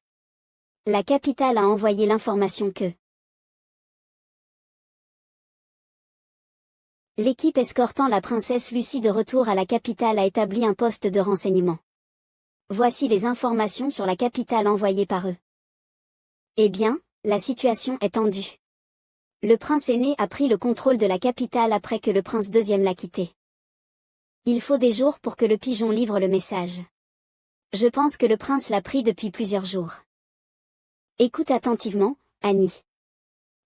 La capitale a envoyé l'information que. L'équipe escortant la princesse Lucie de retour à la capitale a établi un poste de renseignement. Voici les informations sur la capitale envoyées par eux. Eh bien, la situation est tendue. Le prince aîné a pris le contrôle de la capitale après que le prince deuxième l'a quitté. Il faut des jours pour que le pigeon livre le message. Je pense que le prince l'a pris depuis plusieurs jours. Écoute attentivement, Annie.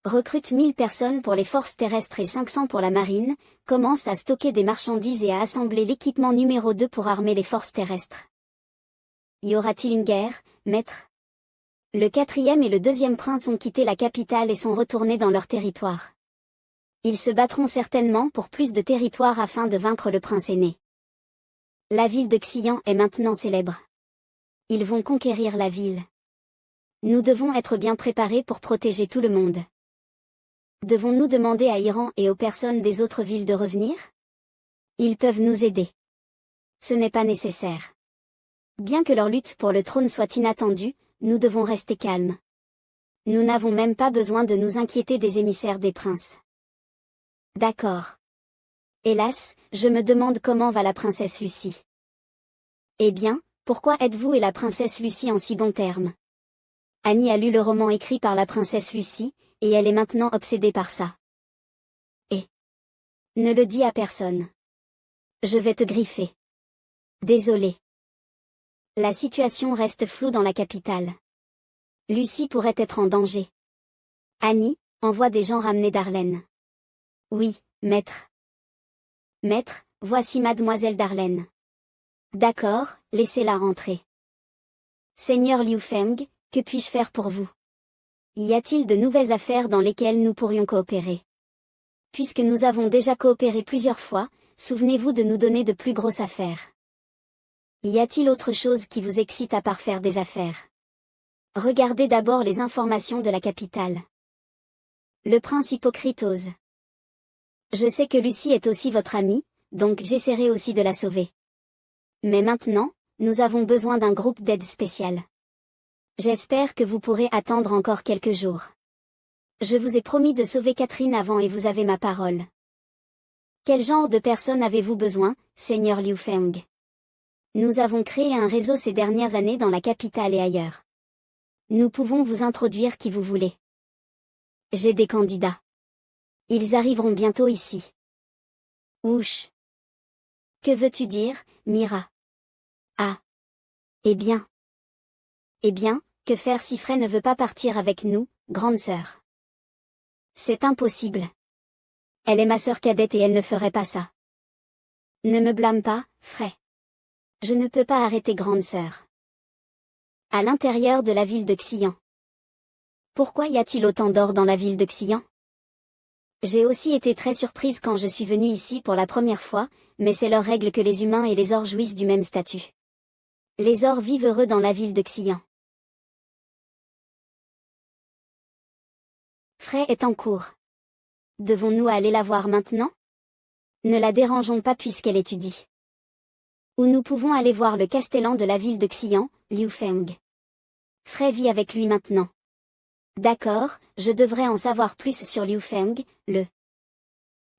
Recrute 1000 personnes pour les forces terrestres et 500 pour la marine, commence à stocker des marchandises et à assembler l'équipement numéro 2 pour armer les forces terrestres. Y aura-t-il une guerre, maître? Le 4e et le 2e prince ont quitté la capitale et sont retournés dans leur territoire. Ils se battront certainement pour plus de territoire afin de vaincre le prince aîné. La ville de Xian est maintenant célèbre. Ils vont conquérir la ville. Nous devons être bien préparés pour protéger tout le monde. Devons-nous demander à Iran et aux personnes des autres villes de revenir? Ils peuvent nous aider. Ce n'est pas nécessaire. Bien que leur lutte pour le trône soit inattendue, nous devons rester calmes. Nous n'avons même pas besoin de nous inquiéter des émissaires des princes. D'accord. Hélas, je me demande comment va la princesse Lucie. Eh bien, pourquoi êtes-vous et la princesse Lucie en si bons termes? Annie a lu le roman écrit par la princesse Lucie, et elle est maintenant obsédée par ça. Et ne le dis à personne. Je vais te griffer. Désolée. La situation reste floue dans la capitale. Lucie pourrait être en danger. Annie, envoie des gens ramener Darlene. Oui, maître. Maître, voici mademoiselle Darlene. D'accord, laissez-la rentrer. Seigneur Liu Feng, que puis-je faire pour vous? Y a-t-il de nouvelles affaires dans lesquelles nous pourrions coopérer? Puisque nous avons déjà coopéré plusieurs fois, souvenez-vous de nous donner de plus grosses affaires. Y a-t-il autre chose qui vous excite à part faire des affaires? Regardez d'abord les informations de la capitale. Le prince Hypocrite ose. Je sais que Lucie est aussi votre amie, donc j'essaierai aussi de la sauver. Mais maintenant, nous avons besoin d'un groupe d'aide spéciale. J'espère que vous pourrez attendre encore quelques jours. Je vous ai promis de sauver Catherine avant et vous avez ma parole. Quel genre de personnes avez-vous besoin, Seigneur Liu Feng? Nous avons créé un réseau ces dernières années dans la capitale et ailleurs. Nous pouvons vous introduire qui vous voulez. J'ai des candidats. Ils arriveront bientôt ici. Ouch. Que veux-tu dire, Mira? Ah. Eh bien. Eh bien, que faire si Frey ne veut pas partir avec nous, grande sœur? C'est impossible. Elle est ma sœur cadette et elle ne ferait pas ça. Ne me blâme pas, Frey. Je ne peux pas arrêter grande sœur. À l'intérieur de la ville de Xian. Pourquoi y a-t-il autant d'or dans la ville de Xian? J'ai aussi été très surprise quand je suis venue ici pour la première fois, mais c'est leur règle que les humains et les ors jouissent du même statut. Les ors vivent heureux dans la ville de Xian. Frey est en cours. Devons-nous aller la voir maintenant? Ne la dérangeons pas puisqu'elle étudie. Ou nous pouvons aller voir le castellan de la ville de Xian, Liu Feng. Frey vit avec lui maintenant. D'accord, je devrais en savoir plus sur Liu Feng, le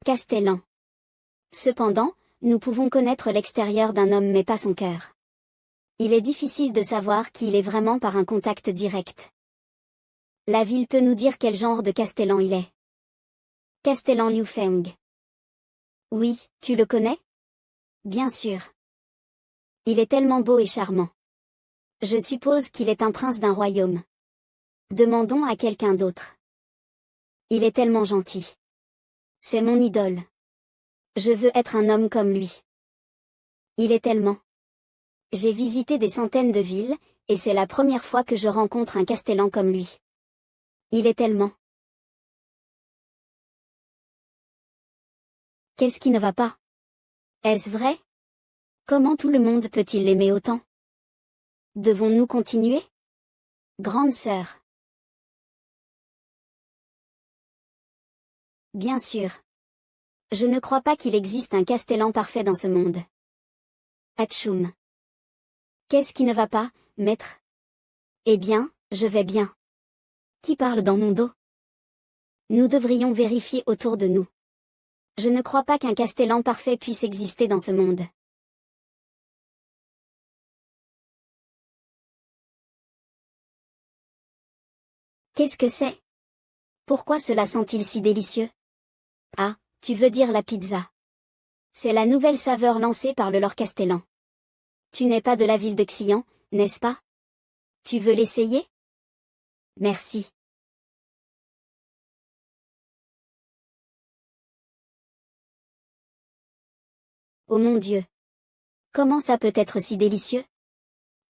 castellan. Cependant, nous pouvons connaître l'extérieur d'un homme mais pas son cœur. Il est difficile de savoir qui il est vraiment par un contact direct. La ville peut nous dire quel genre de castellan il est. Castellan Liu Feng. Oui, tu le connais? Bien sûr. Il est tellement beau et charmant. Je suppose qu'il est un prince d'un royaume. Demandons à quelqu'un d'autre. Il est tellement gentil. C'est mon idole. Je veux être un homme comme lui. Il est tellement. J'ai visité des centaines de villes, et c'est la première fois que je rencontre un castellan comme lui. Il est tellement. Qu'est-ce qui ne va pas? Est-ce vrai? Comment tout le monde peut-il l'aimer autant? Devons-nous continuer? Grande sœur. Bien sûr. Je ne crois pas qu'il existe un castellan parfait dans ce monde. Atchoum. Qu'est-ce qui ne va pas, maître? Eh bien, je vais bien. Qui parle dans mon dos? Nous devrions vérifier autour de nous. Je ne crois pas qu'un castellan parfait puisse exister dans ce monde. Qu'est-ce que c'est? Pourquoi cela sent-il si délicieux? Ah, tu veux dire la pizza. C'est la nouvelle saveur lancée par le Lord Castellan. Tu n'es pas de la ville de Xian, n'est-ce pas? Tu veux l'essayer? Merci. Oh mon Dieu! Comment ça peut être si délicieux?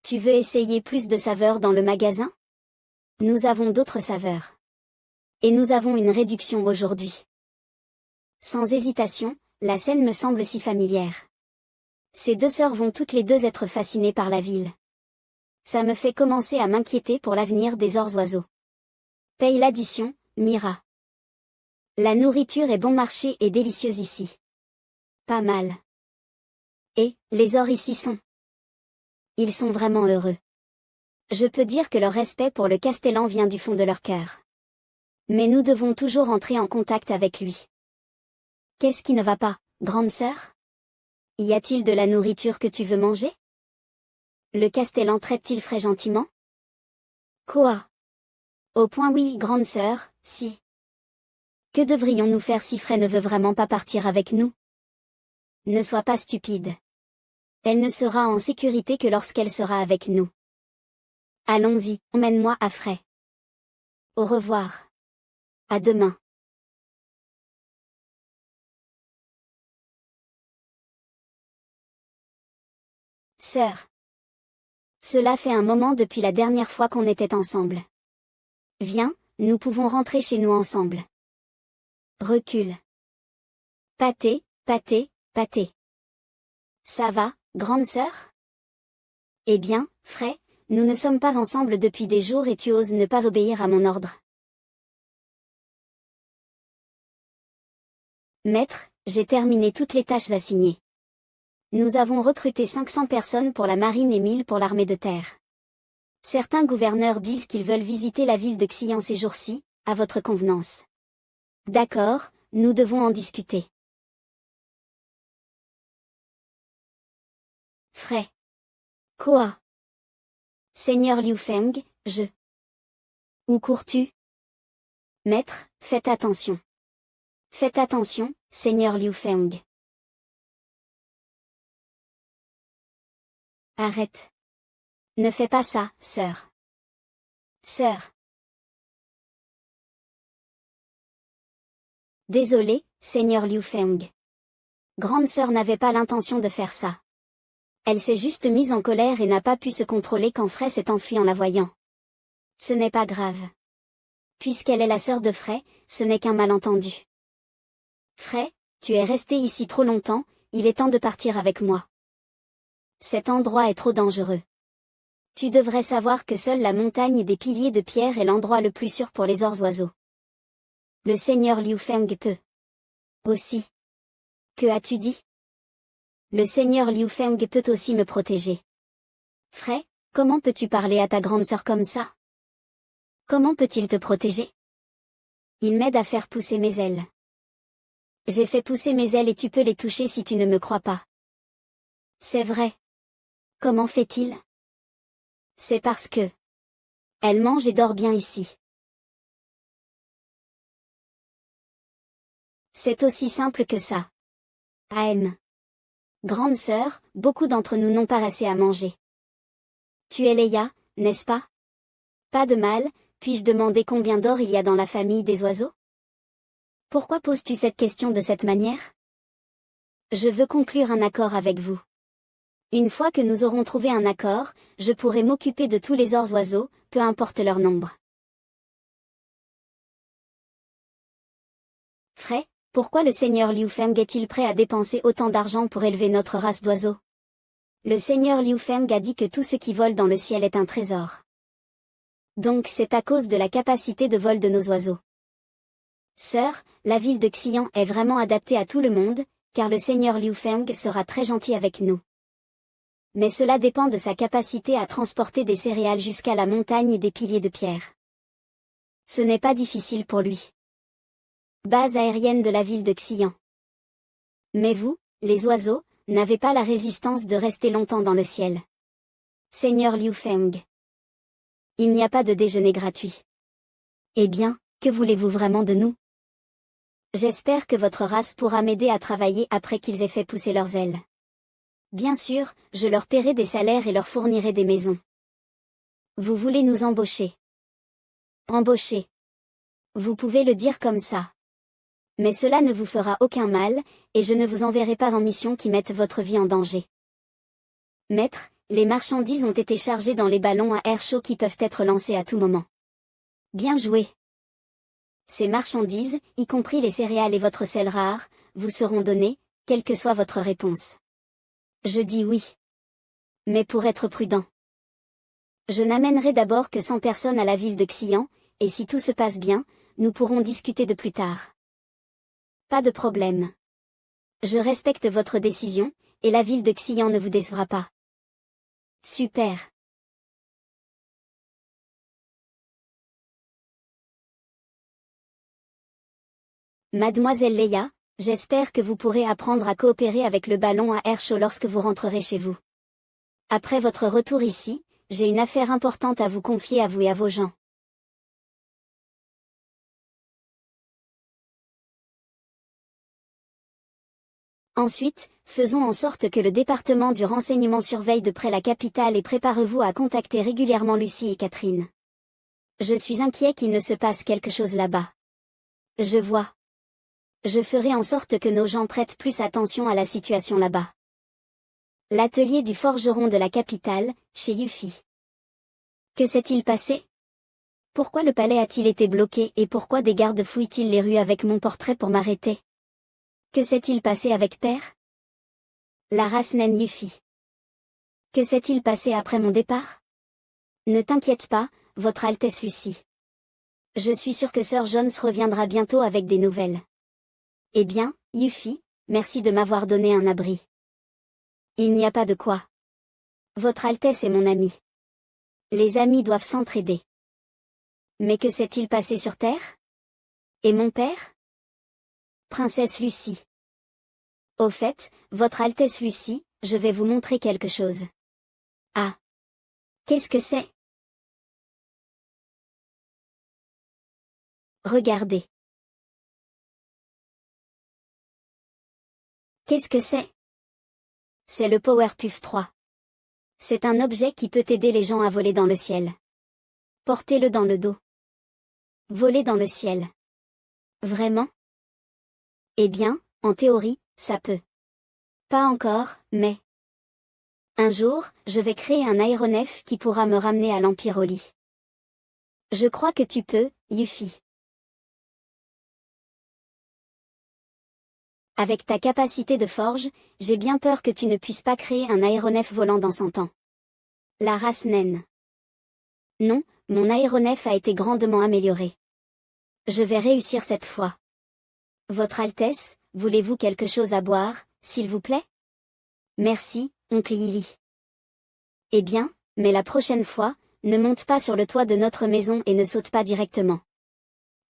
Tu veux essayer plus de saveurs dans le magasin? Nous avons d'autres saveurs. Et nous avons une réduction aujourd'hui. Sans hésitation, la scène me semble si familière. Ces deux sœurs vont toutes les deux être fascinées par la ville. Ça me fait commencer à m'inquiéter pour l'avenir des ors oiseaux. Paye l'addition, Mira. La nourriture est bon marché et délicieuse ici. Pas mal. Et, les Ors ici sont. Ils sont vraiment heureux. Je peux dire que leur respect pour le Castellan vient du fond de leur cœur. Mais nous devons toujours entrer en contact avec lui. Qu'est-ce qui ne va pas, grande sœur? Y a-t-il de la nourriture que tu veux manger? Le Castellan traite-t-il Fray gentiment? Quoi? Au point oui, grande sœur, si. Que devrions-nous faire si Fray ne veut vraiment pas partir avec nous? Ne sois pas stupide. Elle ne sera en sécurité que lorsqu'elle sera avec nous. Allons-y, emmène-moi à Fray. Au revoir. À demain. Sœur. Cela fait un moment depuis la dernière fois qu'on était ensemble. Viens, nous pouvons rentrer chez nous ensemble. Recule. Pâté, pâté, pâté. Ça va, grande sœur? Eh bien, Fray, nous ne sommes pas ensemble depuis des jours et tu oses ne pas obéir à mon ordre. Maître, j'ai terminé toutes les tâches assignées. Nous avons recruté 500 personnes pour la marine et 1000 pour l'armée de terre. Certains gouverneurs disent qu'ils veulent visiter la ville de Xian ces jours-ci, à votre convenance. D'accord, nous devons en discuter. Fray. Quoi? Seigneur Liu Feng, je. Où cours-tu? Maître, faites attention. Faites attention, Seigneur Liu Feng. Arrête. Ne fais pas ça, sœur. Sœur. Désolé, Seigneur Liu Feng. Grande sœur n'avait pas l'intention de faire ça. Elle s'est juste mise en colère et n'a pas pu se contrôler quand Fray s'est enfui en la voyant. Ce n'est pas grave. Puisqu'elle est la sœur de Fray, ce n'est qu'un malentendu. Fray, tu es resté ici trop longtemps, il est temps de partir avec moi. Cet endroit est trop dangereux. Tu devrais savoir que seule la montagne des piliers de pierre est l'endroit le plus sûr pour les oiseaux. Le seigneur Liu Feng peut. Aussi. Que as-tu dit? Le seigneur Liu Feng peut aussi me protéger. Fray, comment peux-tu parler à ta grande sœur comme ça? Comment peut-il te protéger? Il m'aide à faire pousser mes ailes. J'ai fait pousser mes ailes et tu peux les toucher si tu ne me crois pas. C'est vrai. Comment fait-il? C'est parce que. Elle mange et dort bien ici. C'est aussi simple que ça. AM. Grande sœur, beaucoup d'entre nous n'ont pas assez à manger. Tu es Leia, n'est-ce pas? Pas de mal, puis-je demander combien d'or il y a dans la famille des oiseaux? Pourquoi poses-tu cette question de cette manière? Je veux conclure un accord avec vous. Une fois que nous aurons trouvé un accord, je pourrai m'occuper de tous les oiseaux, peu importe leur nombre. Fray, pourquoi le seigneur Liu Feng est-il prêt à dépenser autant d'argent pour élever notre race d'oiseaux? Le seigneur Liu Feng a dit que tout ce qui vole dans le ciel est un trésor. Donc c'est à cause de la capacité de vol de nos oiseaux. Sœur, la ville de Xian est vraiment adaptée à tout le monde, car le seigneur Liu Feng sera très gentil avec nous. Mais cela dépend de sa capacité à transporter des céréales jusqu'à la montagne des piliers de pierre. Ce n'est pas difficile pour lui. Base aérienne de la ville de Xian. Mais vous, les oiseaux, n'avez pas la résistance de rester longtemps dans le ciel. Seigneur Liu Feng. Il n'y a pas de déjeuner gratuit. Eh bien, que voulez-vous vraiment de nous? J'espère que votre race pourra m'aider à travailler après qu'ils aient fait pousser leurs ailes. Bien sûr, je leur paierai des salaires et leur fournirai des maisons. Vous voulez nous embaucher? Embaucher. Vous pouvez le dire comme ça. Mais cela ne vous fera aucun mal, et je ne vous enverrai pas en mission qui mette votre vie en danger. Maître, les marchandises ont été chargées dans les ballons à air chaud qui peuvent être lancés à tout moment. Bien joué. Ces marchandises, y compris les céréales et votre sel rare, vous seront données, quelle que soit votre réponse. Je dis oui. Mais pour être prudent. Je n'amènerai d'abord que 100 personnes à la ville de Xian, et si tout se passe bien, nous pourrons discuter de plus tard. Pas de problème. Je respecte votre décision, et la ville de Xian ne vous décevra pas. Super. Mademoiselle Leia, j'espère que vous pourrez apprendre à coopérer avec le ballon à air chaud lorsque vous rentrerez chez vous. Après votre retour ici, j'ai une affaire importante à vous confier à vous et à vos gens. Ensuite, faisons en sorte que le département du renseignement surveille de près la capitale et préparez-vous à contacter régulièrement Lucie et Catherine. Je suis inquiet qu'il ne se passe quelque chose là-bas. Je vois. Je ferai en sorte que nos gens prêtent plus attention à la situation là-bas. L'atelier du forgeron de la capitale, chez Yuffie. Que s'est-il passé? Pourquoi le palais a-t-il été bloqué et pourquoi des gardes fouillent-ils les rues avec mon portrait pour m'arrêter? Que s'est-il passé avec Père? La race naine Yuffie. Que s'est-il passé après mon départ? Ne t'inquiète pas, Votre Altesse Lucie. Je suis sûr que Sir Jones reviendra bientôt avec des nouvelles. Eh bien, Yuffie, merci de m'avoir donné un abri. Il n'y a pas de quoi. Votre Altesse est mon ami. Les amis doivent s'entraider. Mais que s'est-il passé sur Terre? Et mon père? Princesse Lucie. Au fait, Votre Altesse Lucie, je vais vous montrer quelque chose. Ah. Qu'est-ce que c'est? Regardez. Qu'est-ce que c'est? C'est le Powerpuff 3. C'est un objet qui peut aider les gens à voler dans le ciel. Portez-le dans le dos. Voler dans le ciel. Vraiment? Eh bien, en théorie, ça peut. Pas encore, mais... Un jour, je vais créer un aéronef qui pourra me ramener à l'Empire Oli. Je crois que tu peux, Yuffie. Avec ta capacité de forge, j'ai bien peur que tu ne puisses pas créer un aéronef volant dans 100 ans. La race naine. Non, mon aéronef a été grandement amélioré. Je vais réussir cette fois. Votre Altesse, voulez-vous quelque chose à boire, s'il vous plaît? Merci, oncle Yili. Eh bien, mais la prochaine fois, ne monte pas sur le toit de notre maison et ne saute pas directement.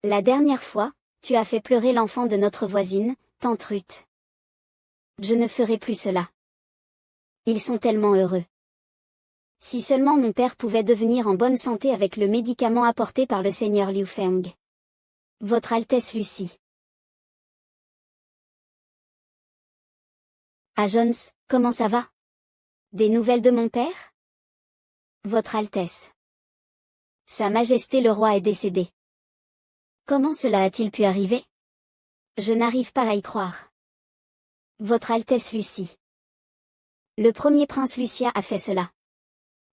La dernière fois, tu as fait pleurer l'enfant de notre voisine, tante Ruth. Je ne ferai plus cela. Ils sont tellement heureux. Si seulement mon père pouvait devenir en bonne santé avec le médicament apporté par le seigneur Liu Feng. Votre Altesse Lucie. Ah Jones, comment ça va? Des nouvelles de mon père? Votre Altesse. Sa Majesté le roi est décédé. Comment cela a-t-il pu arriver? Je n'arrive pas à y croire. Votre Altesse Lucie. Le premier prince Lucia a fait cela.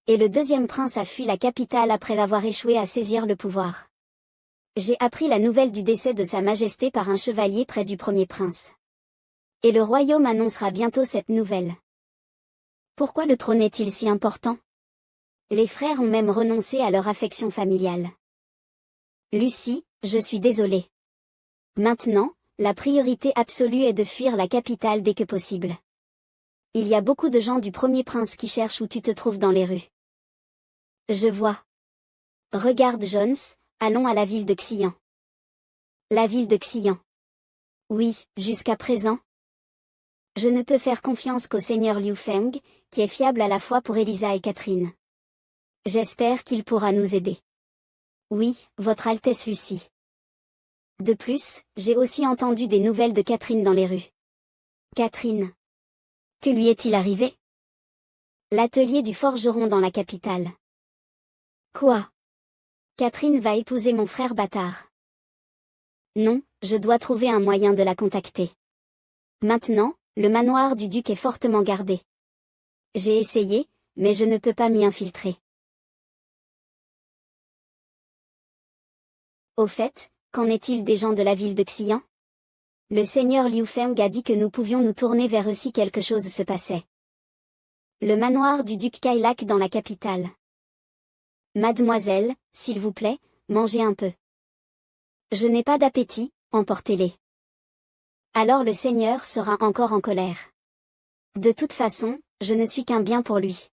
Et le deuxième prince a fui la capitale après avoir échoué à saisir le pouvoir. J'ai appris la nouvelle du décès de Sa Majesté par un chevalier près du premier prince. Et le royaume annoncera bientôt cette nouvelle. Pourquoi le trône est-il si important? Les frères ont même renoncé à leur affection familiale. Lucie, je suis désolée. Maintenant, la priorité absolue est de fuir la capitale dès que possible. Il y a beaucoup de gens du premier prince qui cherchent où tu te trouves dans les rues. Je vois. Regarde Jones, allons à la ville de Xian. La ville de Xian. Oui, jusqu'à présent. Je ne peux faire confiance qu'au seigneur Liu Feng, qui est fiable à la fois pour Elisa et Catherine. J'espère qu'il pourra nous aider. Oui, Votre Altesse Lucie. De plus, j'ai aussi entendu des nouvelles de Catherine dans les rues. Catherine. Que lui est-il arrivé? L'atelier du forgeron dans la capitale. Quoi? Catherine va épouser mon frère bâtard. Non, je dois trouver un moyen de la contacter. Maintenant, le manoir du duc est fortement gardé. J'ai essayé, mais je ne peux pas m'y infiltrer. Au fait, qu'en est-il des gens de la ville de Xian? Le seigneur Liu Feng a dit que nous pouvions nous tourner vers eux si quelque chose se passait. Le manoir du duc Kailak dans la capitale. Mademoiselle, s'il vous plaît, mangez un peu. Je n'ai pas d'appétit, emportez-les. Alors le seigneur sera encore en colère. De toute façon, je ne suis qu'un bien pour lui.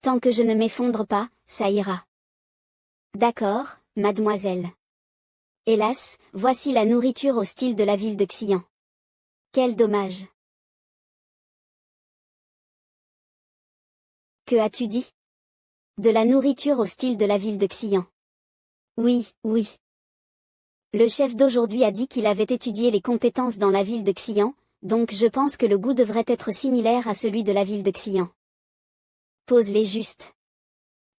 Tant que je ne m'effondre pas, ça ira. D'accord, mademoiselle. Hélas, voici la nourriture au style de la ville de Xian. Quel dommage. Que as-tu dit? De la nourriture au style de la ville de Xian. Oui, oui. Le chef d'aujourd'hui a dit qu'il avait étudié les compétences dans la ville de Xian, donc je pense que le goût devrait être similaire à celui de la ville de Xian. Pose-les juste.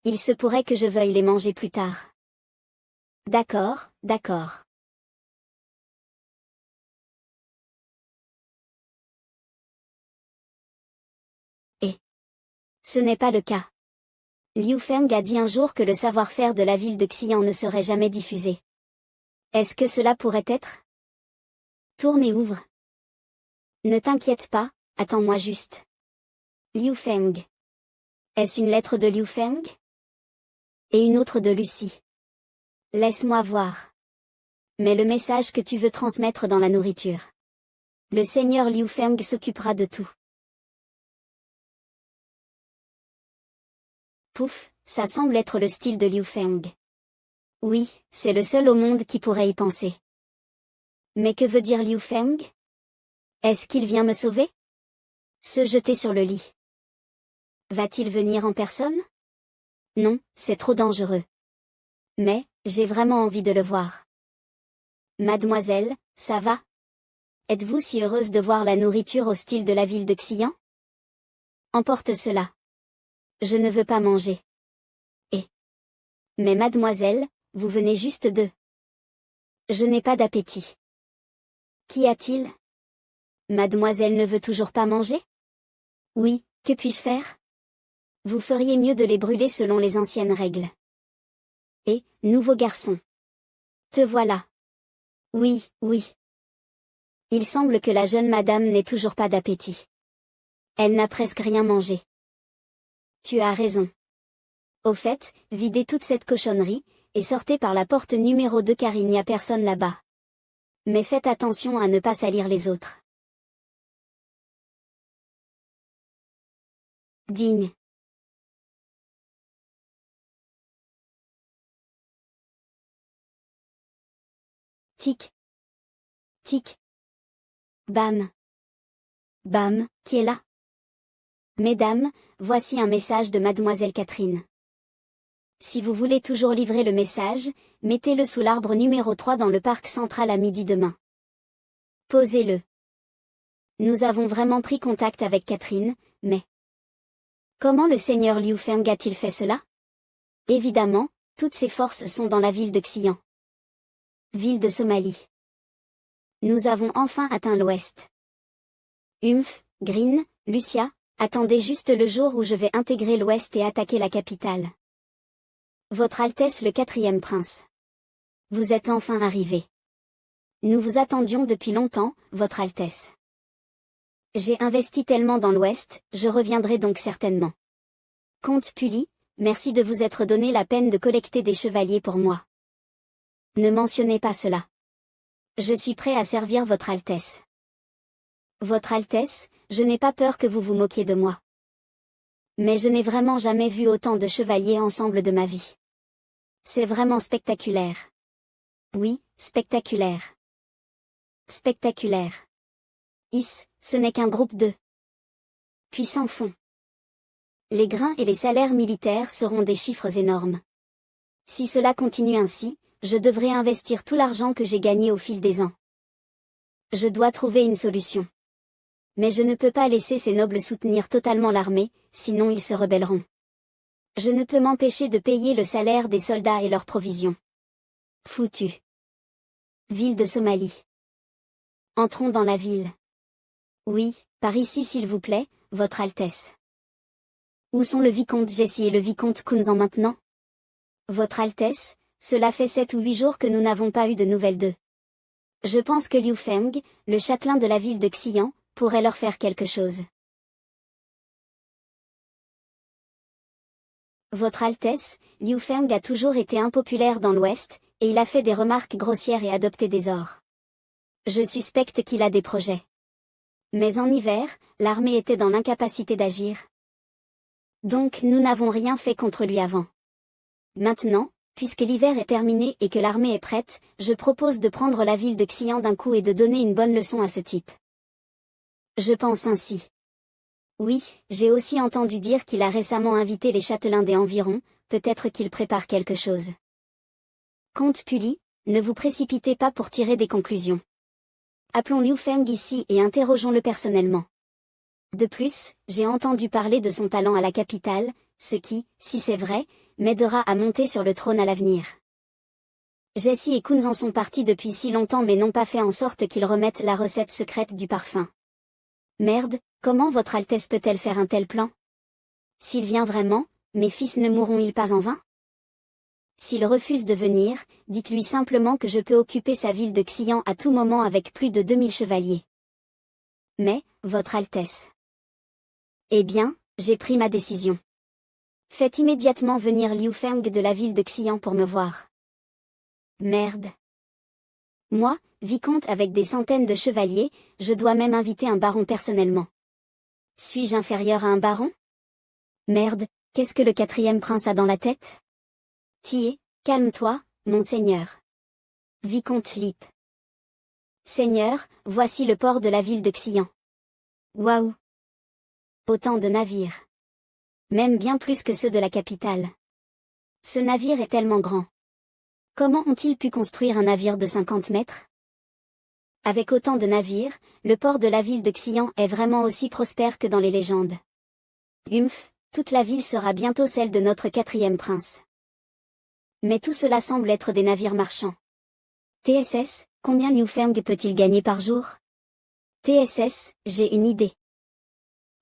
Il se pourrait que je veuille les manger plus tard. D'accord, d'accord. Et ce n'est pas le cas. Liu Feng a dit un jour que le savoir-faire de la ville de Xian ne serait jamais diffusé. Est-ce que cela pourrait être? Tourne et ouvre. Ne t'inquiète pas, attends-moi juste. Liu Feng. Est-ce une lettre de Liu Feng? Et une autre de Lucie. Laisse-moi voir. Mais le message que tu veux transmettre dans la nourriture. Le seigneur Liu Feng s'occupera de tout. Pouf, ça semble être le style de Liu Feng. Oui, c'est le seul au monde qui pourrait y penser. Mais que veut dire Liu Feng? Est-ce qu'il vient me sauver? Se jeter sur le lit. Va-t-il venir en personne? Non, c'est trop dangereux. Mais, j'ai vraiment envie de le voir. Mademoiselle, ça va? Êtes-vous si heureuse de voir la nourriture au style de la ville de Xian? Emporte cela. Je ne veux pas manger. Mais mademoiselle, vous venez juste de... Je n'ai pas d'appétit. Qu'y a-t-il? Mademoiselle ne veut toujours pas manger? Oui, que puis-je faire? Vous feriez mieux de les brûler selon les anciennes règles. Et, nouveau garçon. Te voilà. Oui, oui. Il semble que la jeune madame n'ait toujours pas d'appétit. Elle n'a presque rien mangé. Tu as raison. Au fait, videz toute cette cochonnerie, et sortez par la porte numéro 2 car il n'y a personne là-bas. Mais faites attention à ne pas salir les autres. Digne. Tic. Tic. Bam. Bam, qui est là? Mesdames, voici un message de mademoiselle Catherine. Si vous voulez toujours livrer le message, mettez-le sous l'arbre numéro 3 dans le parc central à midi demain. Posez-le. Nous avons vraiment pris contact avec Catherine, mais... Comment le seigneur Liu Feng a-t-il fait cela? Évidemment, toutes ses forces sont dans la ville de Xian. Ville de Somalie. Nous avons enfin atteint l'ouest. Green, Lucia, attendez juste le jour où je vais intégrer l'ouest et attaquer la capitale. Votre Altesse le 4e prince. Vous êtes enfin arrivé. Nous vous attendions depuis longtemps, Votre Altesse. J'ai investi tellement dans l'ouest, je reviendrai donc certainement. Comte Puli, merci de vous être donné la peine de collecter des chevaliers pour moi. Ne mentionnez pas cela. Je suis prêt à servir Votre Altesse. Votre Altesse, je n'ai pas peur que vous vous moquiez de moi. Mais je n'ai vraiment jamais vu autant de chevaliers ensemble de ma vie. C'est vraiment spectaculaire. Oui, spectaculaire. Spectaculaire. Ce n'est qu'un groupe de puissants fonds. Les grains et les salaires militaires seront des chiffres énormes. Si cela continue ainsi, je devrais investir tout l'argent que j'ai gagné au fil des ans. Je dois trouver une solution. Mais je ne peux pas laisser ces nobles soutenir totalement l'armée, sinon ils se rebelleront. Je ne peux m'empêcher de payer le salaire des soldats et leurs provisions. Foutu. Ville de Somalie. Entrons dans la ville. Oui, par ici s'il vous plaît, Votre Altesse. Où sont le vicomte Jessie et le vicomte Kunzan maintenant? Votre Altesse, cela fait 7 ou 8 jours que nous n'avons pas eu de nouvelles d'eux. Je pense que Liu Feng, le châtelain de la ville de Xian, pourrait leur faire quelque chose. Votre Altesse, Liu Feng a toujours été impopulaire dans l'Ouest, et il a fait des remarques grossières et adopté des ordres. Je suspecte qu'il a des projets. Mais en hiver, l'armée était dans l'incapacité d'agir. Donc nous n'avons rien fait contre lui avant. Maintenant, puisque l'hiver est terminé et que l'armée est prête, je propose de prendre la ville de Xi'an d'un coup et de donner une bonne leçon à ce type. Je pense ainsi. Oui, j'ai aussi entendu dire qu'il a récemment invité les châtelains des environs, peut-être qu'il prépare quelque chose. Comte Puli, ne vous précipitez pas pour tirer des conclusions. Appelons Liu Feng ici et interrogeons-le personnellement. De plus, j'ai entendu parler de son talent à la capitale, ce qui, si c'est vrai, m'aidera à monter sur le trône à l'avenir. Jessie et Kunz en sont partis depuis si longtemps mais n'ont pas fait en sorte qu'ils remettent la recette secrète du parfum. Merde, comment votre Altesse peut-elle faire un tel plan? S'il vient vraiment, mes fils ne mourront-ils pas en vain? S'il refuse de venir, dites-lui simplement que je peux occuper sa ville de Xi'an à tout moment avec plus de 2000 chevaliers. Mais, votre Altesse. Eh bien, j'ai pris ma décision. Faites immédiatement venir Liu Feng de la ville de Xi'an pour me voir. Merde. Moi, vicomte avec des centaines de chevaliers, je dois même inviter un baron personnellement. Suis-je inférieur à un baron? Merde, qu'est-ce que le 4e prince a dans la tête? Tié, calme-toi, monseigneur. Vicomte Lip. Seigneur, voici le port de la ville de Xi'an. Waouh! Autant de navires. Même bien plus que ceux de la capitale. Ce navire est tellement grand. Comment ont-ils pu construire un navire de 50 mètres? Avec autant de navires, le port de la ville de Xi'an est vraiment aussi prospère que dans les légendes. Toute la ville sera bientôt celle de notre 4e prince. Mais tout cela semble être des navires marchands. TSS, combien Liu Feng peut-il gagner par jour? TSS, j'ai une idée.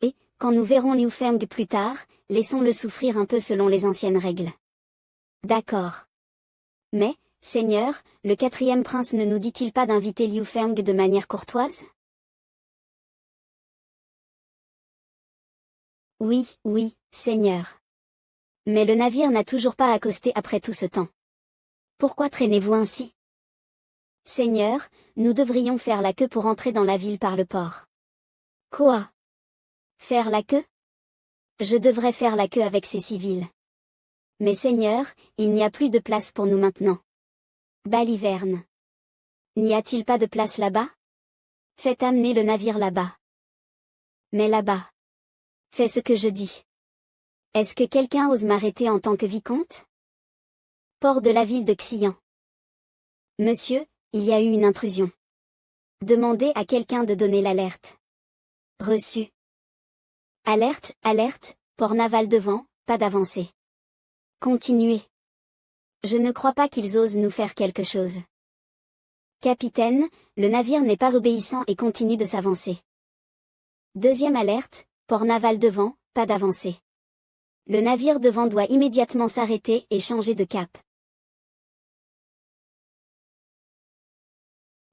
Et, quand nous verrons Liu Feng plus tard, laissons-le souffrir un peu selon les anciennes règles. D'accord. Mais, Seigneur, le 4e prince ne nous dit-il pas d'inviter Liu Feng de manière courtoise? Oui, Seigneur. Mais le navire n'a toujours pas accosté après tout ce temps. Pourquoi traînez-vous ainsi? Seigneur, nous devrions faire la queue pour entrer dans la ville par le port. Quoi? Faire la queue? Je devrais faire la queue avec ces civils. Mais Seigneur, il n'y a plus de place pour nous maintenant. Baliverne. N'y a-t-il pas de place là-bas? Faites amener le navire là-bas. Mais là-bas. Fais ce que je dis. Est-ce que quelqu'un ose m'arrêter en tant que vicomte? Port de la ville de Xi'an. Monsieur, il y a eu une intrusion. Demandez à quelqu'un de donner l'alerte. Reçu. Alerte, port naval devant, pas d'avancée. Continuez. Je ne crois pas qu'ils osent nous faire quelque chose. Capitaine, le navire n'est pas obéissant et continue de s'avancer. Deuxième alerte, port naval devant, pas d'avancée. Le navire devant doit immédiatement s'arrêter et changer de cap.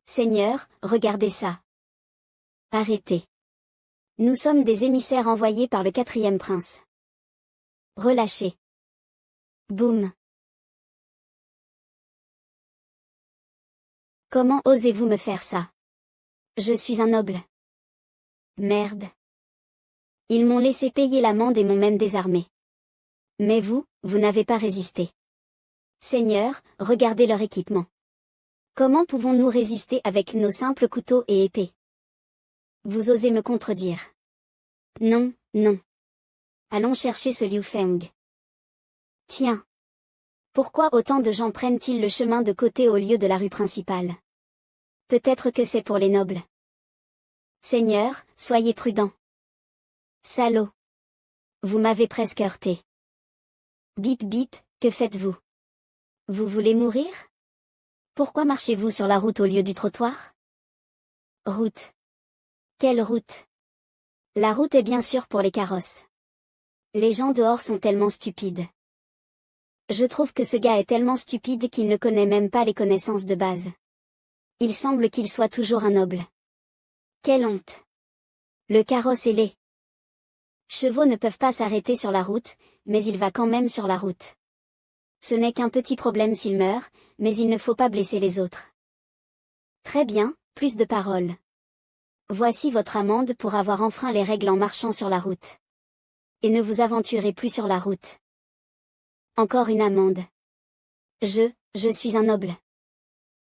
Seigneur, regardez ça. Arrêtez. Nous sommes des émissaires envoyés par le 4e prince. Relâchez. Boum. Comment osez-vous me faire ça? Je suis un noble. Merde. Ils m'ont laissé payer l'amende et m'ont même désarmé. Mais vous n'avez pas résisté. Seigneur, regardez leur équipement. Comment pouvons-nous résister avec nos simples couteaux et épées? Vous osez me contredire. Non. Allons chercher ce Liu Feng. Tiens. Pourquoi autant de gens prennent-ils le chemin de côté au lieu de la rue principale? Peut-être que c'est pour les nobles. Seigneur, soyez prudent. Salaud. Vous m'avez presque heurté. Bip, que faites-vous? Vous voulez mourir? Pourquoi marchez-vous sur la route au lieu du trottoir? Route. Quelle route? La route est bien sûr pour les carrosses. Les gens dehors sont tellement stupides. Je trouve que ce gars est tellement stupide qu'il ne connaît même pas les connaissances de base. Il semble qu'il soit toujours un noble. Quelle honte! Le carrosse est laid. Chevaux ne peuvent pas s'arrêter sur la route, mais il va quand même sur la route. Ce n'est qu'un petit problème s'il meurt, mais il ne faut pas blesser les autres. Très bien, plus de paroles. Voici votre amende pour avoir enfreint les règles en marchant sur la route. Et ne vous aventurez plus sur la route. Encore une amende. Je suis un noble.